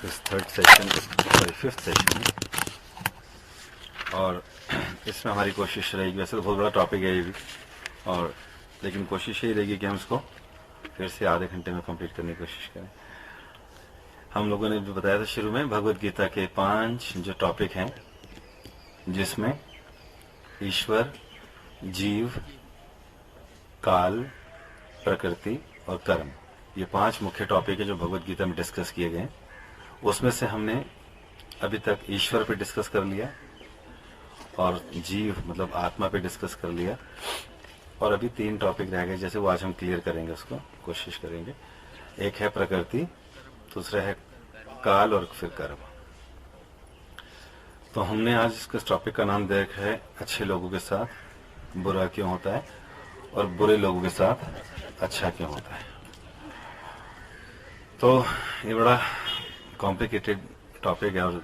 इस third session, sorry fifth session में। और इसमें हमारी कोशिश रहेगी, वैसे तो बहुत बड़ा टॉपिक है ये भी, और लेकिन कोशिश यही रहेगी कि हम इसको फिर से आधे घंटे में कंप्लीट करने की कोशिश करें। हम लोगों ने भी बताया था शुरू में भगवत गीता के 5 जो टॉपिक हैं, जिसमें ईश्वर, जीव, काल, प्रकृति और कर्म, ये 5 मुख्य टॉपिक है जो भगवत गीता में डिस्कस किए गए। उसमें से हमने अभी तक ईश्वर पे डिस्कस कर लिया और जीव मतलब आत्मा पे डिस्कस कर लिया, और अभी 3 टॉपिक रह गए, जैसे वो आज हम क्लियर करेंगे, उसको कोशिश करेंगे। एक है प्रकृति, दूसरा है काल और फिर कर्म। तो हमने आज इसका टॉपिक का नाम दिया है अच्छे लोगों के साथ बुरा क्यों होता है और बुरे लोगों के साथ अच्छा क्यों होता है। तो ये बड़ा कॉम्प्लिकेटेड टॉपिक है और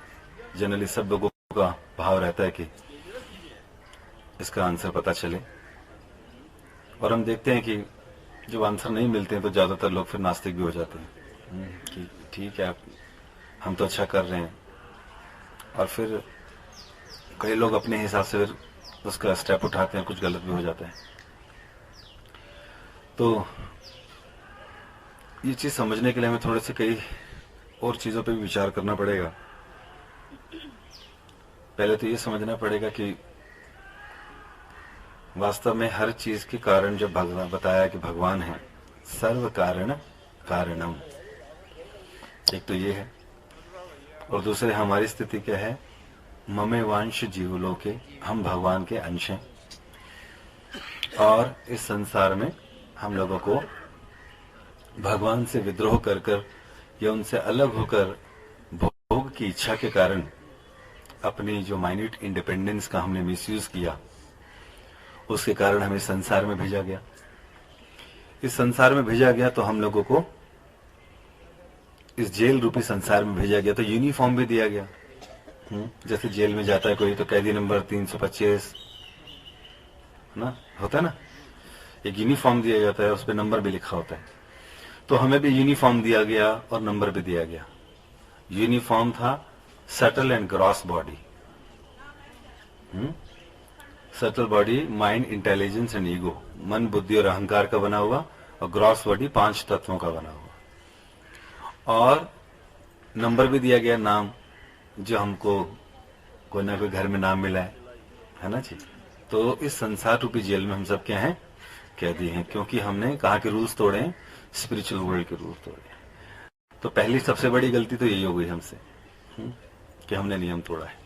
जनरली सब लोगों का भाव रहता है कि इसका आंसर पता चले, और हम देखते हैं कि जब आंसर नहीं मिलते हैं तो ज्यादातर लोग फिर नास्तिक भी हो जाते हैं कि ठीक है हम तो अच्छा कर रहे हैं, और फिर कई लोग अपने हिसाब से फिर उसका स्टेप उठाते हैं, कुछ गलत भी हो जाता है। तो ये चीज समझने के लिए हमें थोड़े से कई और चीजों पे भी विचार करना पड़ेगा। पहले तो ये समझना पड़ेगा कि वास्तव में हर चीज के कारण जब भगवान बताया कि भगवान है, सर्व कारण कारणम, एक तो ये है, और दूसरे हमारी स्थिति क्या है, ममे वांश जीवलोके, हम भगवान के अंश हैं, और इस संसार में हम लोगों को भगवान से विद्रोह कर कर या उनसे अलग होकर भोग की इच्छा के कारण अपनी जो माइन्यूट इंडिपेंडेंस का हमने मिसयूज किया, उसके कारण हमें संसार में भेजा गया। इस संसार में भेजा गया तो हम लोगों को इस जेल रूपी संसार में भेजा गया, तो यूनिफॉर्म भी दिया गया। जैसे जेल में जाता है कोई तो कैदी नंबर 325 ना होता है ना, एक यूनिफॉर्म दिया जाता है, उस पर नंबर भी लिखा होता है। तो हमें भी यूनिफॉर्म दिया गया और नंबर भी दिया गया। यूनिफॉर्म था subtle and gross body, subtle body mind, intelligence and ego, मन, बुद्धि और अहंकार का बना हुआ, और ग्रॉस बॉडी 5 तत्वों का बना हुआ। और नंबर भी दिया गया, नाम, जो हमको कोई ना कोई घर में नाम मिला है ना जी। तो इस संसार रूपी जेल में हम सब क्या हैं, कैदी हैं, क्योंकि हमने कहा के रूल्स तोड़े हैं, स्पिरिचुअल वर्ल्ड के रूल्स तोड़े। तो पहली सबसे बड़ी गलती तो यही हो गई हमसे कि हमने नियम तोड़ा है।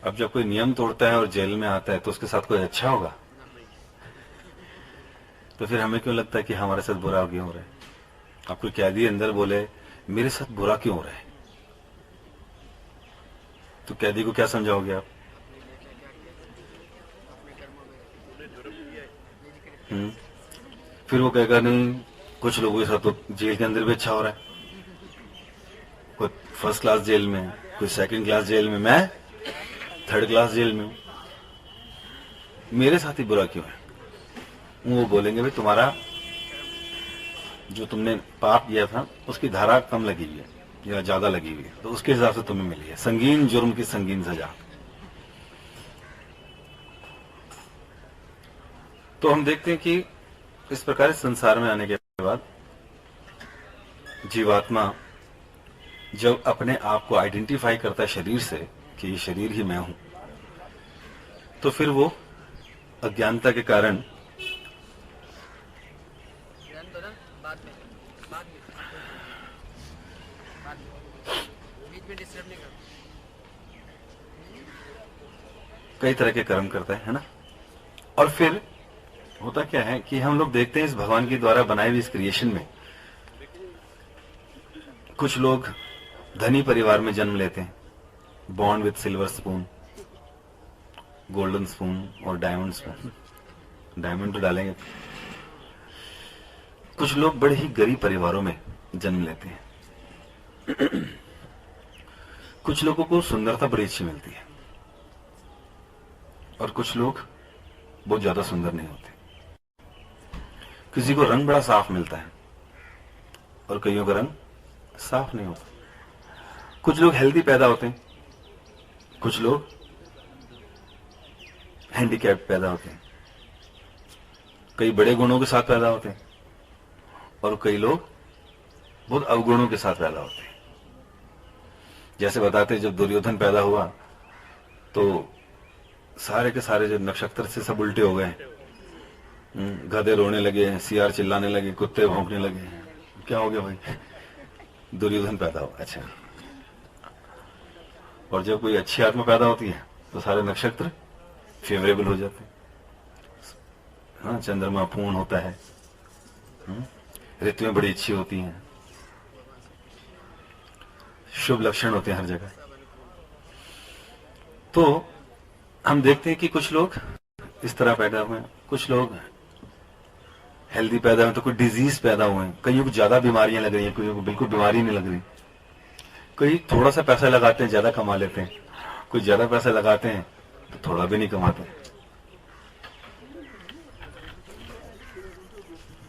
अब जब कोई नियम तोड़ता है और जेल में आता है तो उसके साथ कोई अच्छा होगा? तो फिर हमें क्यों लगता है कि हमारे साथ बुरा क्यों हो रहा है? अब कोई कैदी अंदर बोले मेरे साथ बुरा क्यों हो रहा है, तो कैदी को क्या समझाओगे आप? फिर वो कहेगा नहीं, कुछ लोगों के साथ तो जेल के अंदर भी अच्छा हो रहा है, कोई फर्स्ट क्लास जेल में, कोई सेकंड क्लास जेल में, मैं थर्ड क्लास जेल में हूं, मेरे साथ ही बुरा क्यों है? वो बोलेंगे भाई तुम्हारा जो तुमने पाप किया था उसकी धारा कम लगी हुई है या ज्यादा लगी हुई है, तो उसके हिसाब से तुम्हें मिली है संगीन जुर्म की संगीन सजा। तो हम देखते हैं कि इस प्रकार संसार में आने के बाद जीवात्मा जब अपने आप को आइडेंटिफाई करता है शरीर से कि ये शरीर ही मैं हूं, तो फिर वो अज्ञानता के कारण कई तरह के कर्म करता है ना। और फिर होता क्या है कि हम लोग देखते हैं इस भगवान के द्वारा बनाई हुई इस क्रिएशन में कुछ लोग धनी परिवार में जन्म लेते हैं, born with silver spoon, golden spoon और डायमंड स्पून, डायमंड तो डालेंगे। कुछ लोग बड़े ही गरीब परिवारों में जन्म लेते हैं। कुछ लोगों को सुंदरता बड़ी अच्छी मिलती है और कुछ लोग बहुत ज्यादा सुंदर नहीं होते। किसी को रंग बड़ा साफ मिलता है और कईयों का रंग साफ नहीं होता। कुछ लोग हेल्दी पैदा होते हैं, कुछ लोग हैंडीकैप पैदा होते हैं, कई बड़े गुणों के साथ पैदा होते हैं और कई लोग बहुत अवगुणों के साथ पैदा होते हैं। जैसे बताते जब दुर्योधन पैदा हुआ तो सारे के सारे जो नक्षत्र से सब उल्टे हो गए, गधे रोने लगे, सियार चिल्लाने लगे, कुत्ते भौंकने लगे। क्या हो गया भाई? दुर्योधन पैदा हुआ। अच्छा, और जब कोई अच्छी आत्मा पैदा होती है तो सारे नक्षत्र फेवरेबल हो जाते हैं। हाँ, चंद्रमा पूर्ण होता है, ऋतुएं बड़ी अच्छी होती हैं, शुभ लक्षण होते हैं हर जगह। तो हम देखते हैं कि कुछ लोग इस तरह पैदा हुए हैं, कुछ लोग हेल्दी पैदा हुए तो कोई डिजीज पैदा हुए हैं, कईयों को ज्यादा बीमारियां लग रही हैं, कईयों को बिल्कुल बीमारी नहीं लग रही। कई थोड़ा सा पैसा लगाते हैं ज्यादा कमा लेते हैं, कोई ज्यादा पैसा लगाते हैं तो थोड़ा भी नहीं कमाते।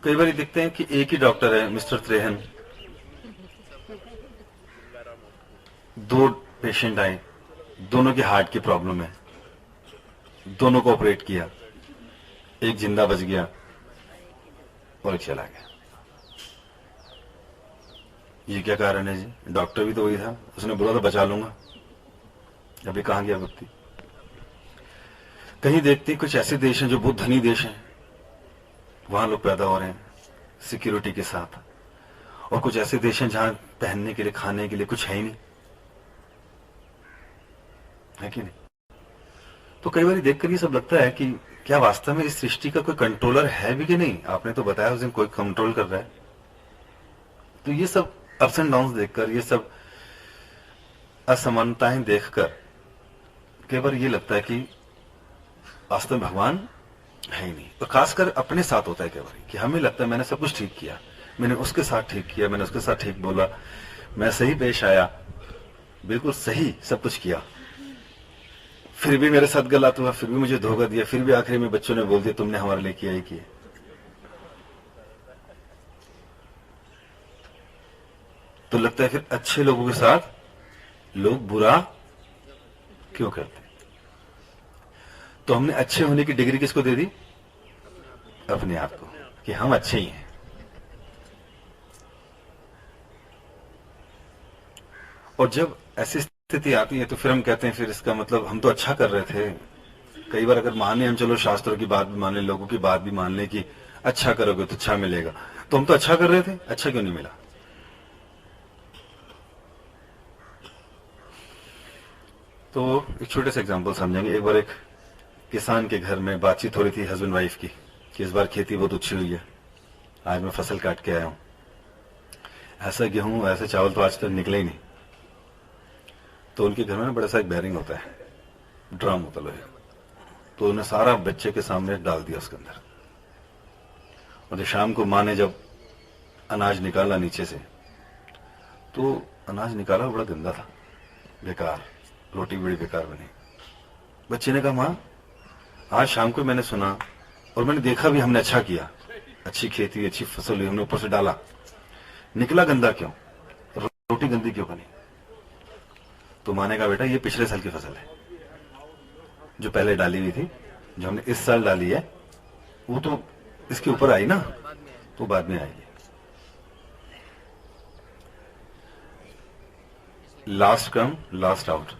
कई बार देखते हैं कि एक ही डॉक्टर है, मिस्टर त्रेहन, दो पेशेंट आए, दोनों के हार्ट की प्रॉब्लम है, दोनों को ऑपरेट किया, एक जिंदा बच गया और एक चला गया। ये क्या कारण है जी? डॉक्टर भी तो वही था, उसने बोला था बचा लूंगा, अभी कहां गया व्यक्ति? कहीं देखते हैं कुछ ऐसे देश हैं जो बहुत धनी देश हैं, वहां लोग पैदा हो रहे हैं सिक्योरिटी के साथ, और कुछ ऐसे देश हैं जहां पहनने के लिए, खाने के लिए कुछ है ही नहीं, है कि नहीं? तो कई बार देखकर ये सब लगता है कि क्या वास्तव में इस सृष्टि का कोई कंट्रोलर है भी कि नहीं? आपने तो बताया उस दिन कोई कंट्रोल कर रहा है। तो ये सब अप्स एंड डाउन्स देखकर, ये सब असमानताएं देखकर कई बार ये लगता है कि वास्तव में भगवान है ही नहीं। तो खासकर अपने साथ होता है कई बार कि हमें लगता है मैंने सब कुछ ठीक किया, मैंने उसके साथ ठीक किया, मैंने उसके साथ ठीक बोला, मैं सही पेश आया, बिल्कुल सही सब कुछ किया, फिर भी मेरे साथ गलत हुआ, फिर भी मुझे धोखा दिया, फिर भी आखिरी में बच्चों ने बोल दिया तुमने हमारे लिए किया ही किया। तो लगता है फिर अच्छे लोगों के साथ लोग बुरा क्यों करते? तो हमने अच्छे होने की डिग्री किसको दे दी? अपने आप को, कि हम अच्छे ही हैं। और जब ऐसी स्थिति आती है तो फिर हम कहते हैं फिर इसका मतलब हम तो अच्छा कर रहे थे। कई बार अगर माने हम, चलो शास्त्रों की बात भी मान लें, लोगों की बात भी मान लें कि अच्छा करोगे तो अच्छा मिलेगा, तो हम तो अच्छा कर रहे थे, अच्छा क्यों नहीं मिला? तो एक छोटे से एग्जांपल समझेंगे। एक बार एक किसान के घर में बातचीत हो रही थी हस्बैंड वाइफ की कि इस बार खेती बहुत अच्छी हुई है, आज मैं फसल काट के आया हूं, ऐसा गेहूं ऐसे चावल तो आज तक निकले ही नहीं। तो उनके घर में बड़ा सा एक बैरिंग होता है, ड्रम होता है, तो उन्हें सारा बच्चे के सामने डाल दिया उसके अंदर। और जब शाम को माँ ने जब अनाज निकाला नीचे से, तो अनाज निकाला बड़ा गंदा था, बेकार, रोटी बड़ी बेकार बनी। बच्चे ने कहा माँ आज शाम को मैंने सुना और मैंने देखा भी, हमने अच्छा किया, अच्छी खेती हुई, अच्छी फसल हुई, हमने ऊपर से डाला, निकला गंदा क्यों, रोटी गंदी क्यों बनी? तो माँ ने कहा बेटा ये पिछले साल की फसल है, जो पहले डाली हुई थी, जो हमने इस साल डाली है वो तो इसके ऊपर आई ना, तो बाद में आएगी। लास्ट कम लास्ट आउट,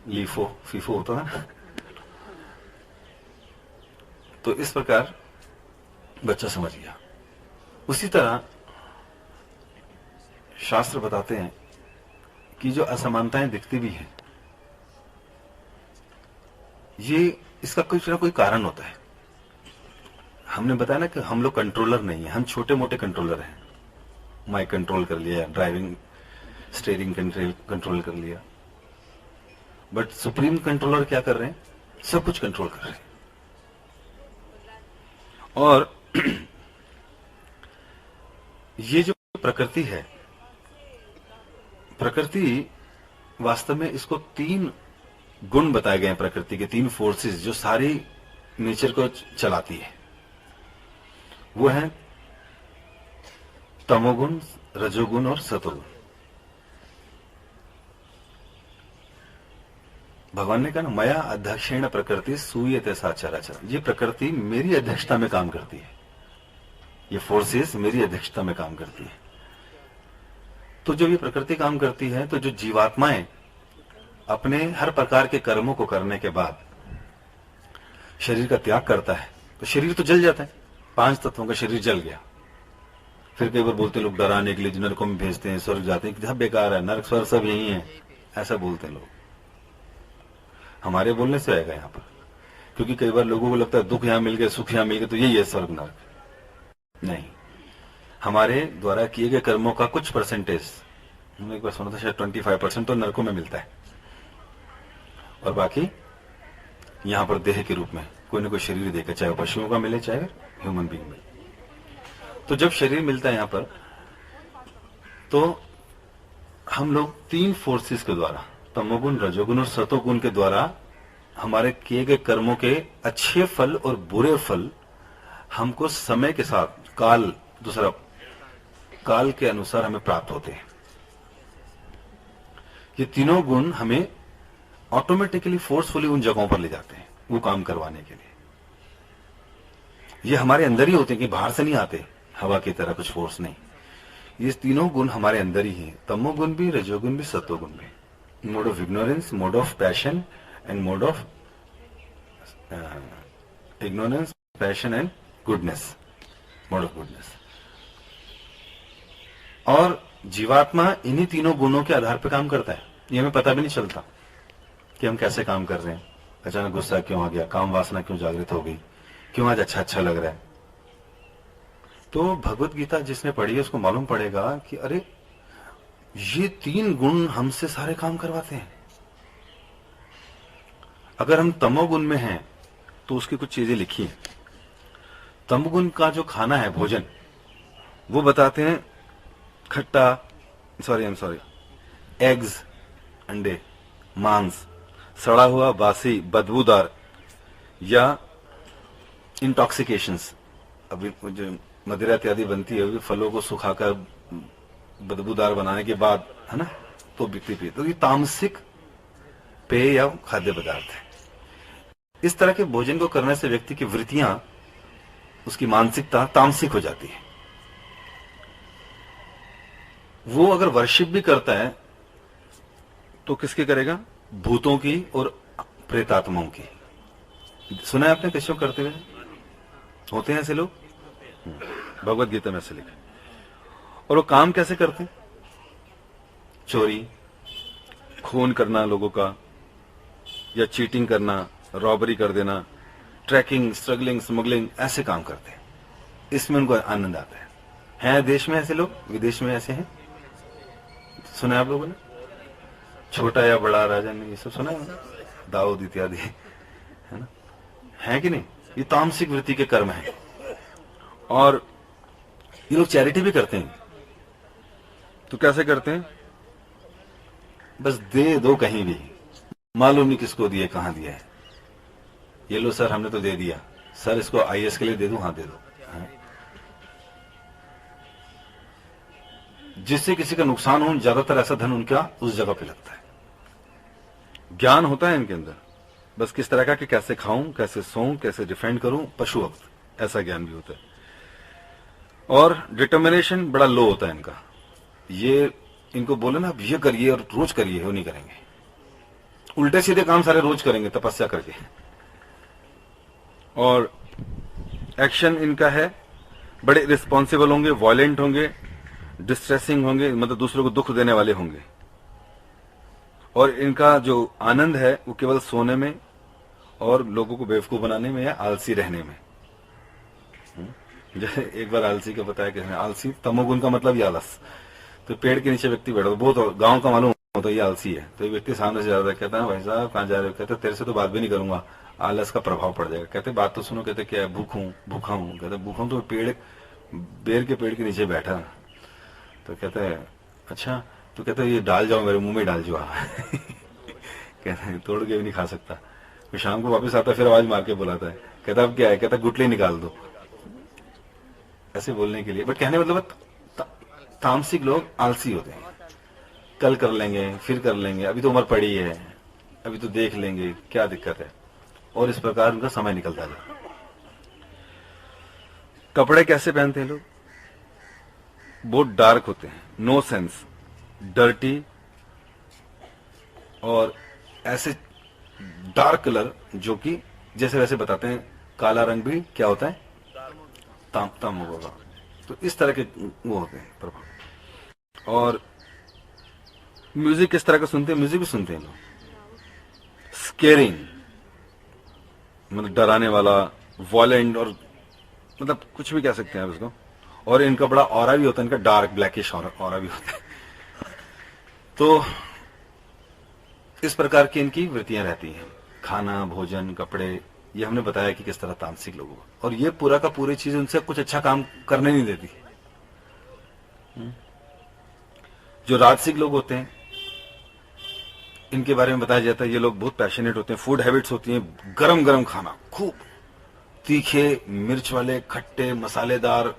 लीफो फीफो होता है। तो इस प्रकार बच्चा समझ गया। उसी तरह शास्त्र बताते हैं कि जो असमानताएं दिखती भी हैं, ये इसका कोई ना कोई कारण होता है। हमने बताया ना कि हम लोग कंट्रोलर नहीं है, हम छोटे मोटे कंट्रोलर हैं। माइक कंट्रोल कर लिया, ड्राइविंग स्टीयरिंग कंट्रोल कर लिया, बट सुप्रीम कंट्रोलर क्या कर रहे हैं? सब कुछ कंट्रोल कर रहे हैं। और ये जो प्रकृति है, प्रकृति वास्तव में इसको तीन गुण बताए गए हैं, प्रकृति के तीन फोर्सेस जो सारी नेचर को चलाती है। वो है तमोगुण, रजोगुण और सतोगुण। भगवान ने कहा ना, मया अध्यक्षेण प्रकृति सूयते सा चराचर। ये प्रकृति मेरी अध्यक्षता में काम करती है, ये फोर्सेस मेरी अध्यक्षता में काम करती है। तो जब ये प्रकृति काम करती है, तो जो जीवात्माएं अपने हर प्रकार के कर्मों को करने के बाद शरीर का त्याग करता है, तो शरीर तो जल जाता है, 5 तत्वों का शरीर जल गया। फिर कई बार बोलते लोग डराने के लिए नरकों में भेजते हैं, स्वर्ग जाते हैं, बेकार है, नरक स्वर्ग सब यही है, ऐसा बोलते हैं लोग। हमारे बोलने से आएगा यहाँ पर, क्योंकि कई बार लोगों को लगता है दुख यहां मिल गए, सुख यहां मिल गए, तो यही है स्वर्ग नरक। नहीं, हमारे द्वारा किए गए कर्मों का कुछ परसेंटेज, मैंने एक बार सुना था शायद 25% तो नरकों में मिलता है, और बाकी यहां पर देह के रूप में कोई ना कोई शरीर देकर, चाहे पशुओं का मिले चाहे ह्यूमन बीइंग मिले। तो जब शरीर मिलता है यहां पर, तो हम लोग 3 फोर्सेस के द्वारा, तमोगुण, रजोगुण और सतोगुण के द्वारा हमारे किए गए कर्मों के अच्छे फल और बुरे फल हमको समय के साथ, दूसरा काल के अनुसार हमें प्राप्त होते हैं। ये तीनों गुण हमें ऑटोमेटिकली फोर्सफुली उन जगहों पर ले जाते हैं वो काम करवाने के लिए। ये हमारे अंदर ही होते हैं, कि बाहर से नहीं आते, हवा की तरह कुछ फोर्स नहीं। ये तीनों गुण हमारे अंदर ही हैं, तमोगुण भी, रजोगुण भी, सतोगुण भी। Mode of ignorance, mode of passion and mode of ignorance, passion and goodness, mode of goodness. और जीवात्मा इन्हीं तीनों गुणों के आधार पर काम करता है। ये हमें पता भी नहीं चलता कि हम कैसे काम कर रहे हैं। अचानक गुस्सा क्यों आ गया, काम वासना क्यों जागृत हो गई, क्यों आज अच्छा लग रहा है। तो भगवत गीता जिसने पढ़ी है उसको मालूम पड़ेगा कि अरे ये 3 गुण हमसे सारे काम करवाते हैं। अगर हम तमोगुण में हैं तो उसकी कुछ चीजें लिखी हैं। तमोगुण का जो खाना है, भोजन, वो बताते हैं खट्टा, एग्स, अंडे, मांस, सड़ा हुआ, बासी, बदबूदार या इंटॉक्सिकेशंस। अभी जो मदिरा इत्यादि बनती है, फलों को सुखाकर बदबूदार बनाने के बाद, है ना, तो व्यक्ति पीते। तो ये तामसिक पेय या खाद्य पदार्थ है। इस तरह के भोजन को करने से व्यक्ति की वृत्तियां, उसकी मानसिकता तामसिक हो जाती है। वो अगर वर्शिप भी करता है तो किसकी करेगा? भूतों की और प्रेतात्माओं की। सुना है आपने किसी को करते हुए? होते हैं ऐसे लोग, भगवत गीता में ऐसे लिखा। और वो काम कैसे करते हैं? चोरी, खून करना लोगों का, या चीटिंग करना, रॉबरी कर देना, ट्रैकिंग, स्ट्रगलिंग, स्मगलिंग, ऐसे काम करते हैं। इसमें उनको आनंद आता है। हैं देश में ऐसे लोग, विदेश में ऐसे हैं, सुना है आप लोगों ने? छोटा या बड़ा राजा ने, ये सब सुना है, दाऊद इत्यादि, है ना, है कि नहीं? ये तामसिक वृत्ति के कर्म है। और ये लोग चैरिटी भी करते हैं। तो कैसे करते हैं? बस दे दो कहीं भी, मालूम नहीं किसको दिए, कहां दिया है। ये लो सर, हमने तो दे दिया, सर इसको आईएएस के लिए दे दूं, हाँ दे दो। जिससे किसी का नुकसान हो, ज्यादातर ऐसा धन उनका उस जगह पे लगता है। ज्ञान होता है इनके अंदर, बस किस तरह का, कि कैसे खाऊं, कैसे सोऊं, कैसे डिफेंड करूं, पशु वक्त, ऐसा ज्ञान भी होता है। और डिटर्मिनेशन बड़ा लो होता है इनका। ये इनको बोले ना, अब ये करिए और रोज करिए, वो नहीं करेंगे। उल्टे सीधे काम सारे रोज करेंगे तपस्या करके। और एक्शन इनका है, बड़े रिस्पॉन्सिबल होंगे, वायलेंट होंगे, डिस्ट्रेसिंग होंगे, मतलब दूसरों को दुख देने वाले होंगे। और इनका जो आनंद है वो केवल सोने में और लोगों को बेवकूफ बनाने में या आलसी रहने में। जैसे एक बार आलसी का बताया कि आलसी, तमोगुण का मतलब ये आलस। तो पेड़ के नीचे व्यक्ति बैठा, बहुत गांव का मालूम होता है ये आलसी है। तो एक व्यक्ति सामने से जाता है, कहता है भाई साहब कहाँ जा रहे हो? कहते तेरे से तो बात भी नहीं करूंगा, आलस का प्रभाव पड़ जाएगा। कहते बात तो सुनो। कहते क्या है? भूखा हूँ। कहते भूखा हूँ तो बेर के पेड़ के नीचे बैठा। तो कहते हैं अच्छा, तो कहते ये डाल जाओ, मेरे मुंह में डाल जाओ। कहते हैं तोड़ के भी नहीं खा सकता। फिर शाम को वापस आता, फिर आवाज मार के बुलाता है, कहता अब क्या है? कहता गुटली निकाल दो, ऐसे बोलने के लिए। बट कहने मतलब तामसिक लोग आलसी होते हैं, कल कर लेंगे, फिर कर लेंगे, अभी तो उम्र पड़ी है, अभी तो देख लेंगे, क्या दिक्कत है, और इस प्रकार उनका समय निकलता जाता। कपड़े कैसे पहनते हैं लोग? बहुत डार्क होते हैं, नो सेंस, डर्टी, और ऐसे डार्क कलर जो कि जैसे वैसे बताते हैं, काला रंग भी क्या होता है, ताम होगा। तो इस तरह के वो होते हैं प्रभाव। और म्यूजिक किस तरह का सुनते हैं? म्यूजिक भी सुनते हैं लोग, स्केरिंग, मतलब डराने वाला, वॉयलेंट, और मतलब कुछ भी कह सकते हैं आप इसको। और इनका बड़ा ऑरा भी होता है, इनका डार्क ब्लैकिश ऑरा भी होता है। तो इस प्रकार की इनकी वृत्तियां रहती हैं। खाना, भोजन, कपड़े, ये हमने बताया कि किस तरह तामसिक लोगों को, और ये पूरा का पूरी चीज उनसे कुछ अच्छा काम करने नहीं देती। जो राजसिक लोग होते हैं, इनके बारे में बताया जाता है, ये लोग बहुत पैशनेट होते हैं। फूड हैबिट्स होती हैं, गरम गरम खाना, खूब तीखे, मिर्च वाले, खट्टे, मसालेदार,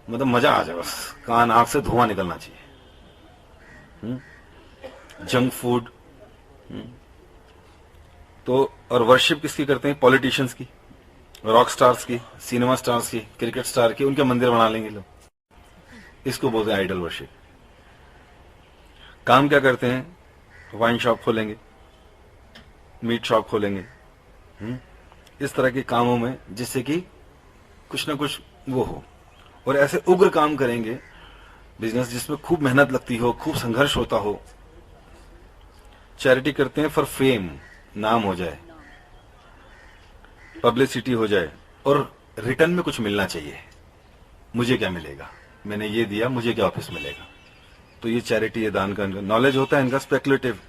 मतलब मजा आ जाए, बस कान आंख से धुआं निकलना चाहिए। Junk food. तो और वर्शिप किसकी करते हैं? पॉलिटिशियंस की, रॉक स्टार्स की, सिनेमा स्टार्स की, क्रिकेट स्टार की, उनके मंदिर बना लेंगे लोग। इसको बोलते हैं आइडल वर्शिप। काम क्या करते हैं? वाइन शॉप खोलेंगे, मीट शॉप खोलेंगे, इस तरह के कामों में, जिससे कि कुछ ना कुछ वो हो। और ऐसे उग्र काम करेंगे, बिजनेस जिसमें खूब मेहनत लगती हो, खूब संघर्ष होता हो। चैरिटी करते हैं फॉर फेम, नाम हो जाए, पब्लिसिटी हो जाए, और रिटर्न में कुछ मिलना चाहिए। मुझे क्या मिलेगा, मैंने ये दिया, मुझे क्या वापस मिलेगा। तो ये चैरिटी, ये दान का नॉलेज होता है इनका, स्पेकुलेटिव,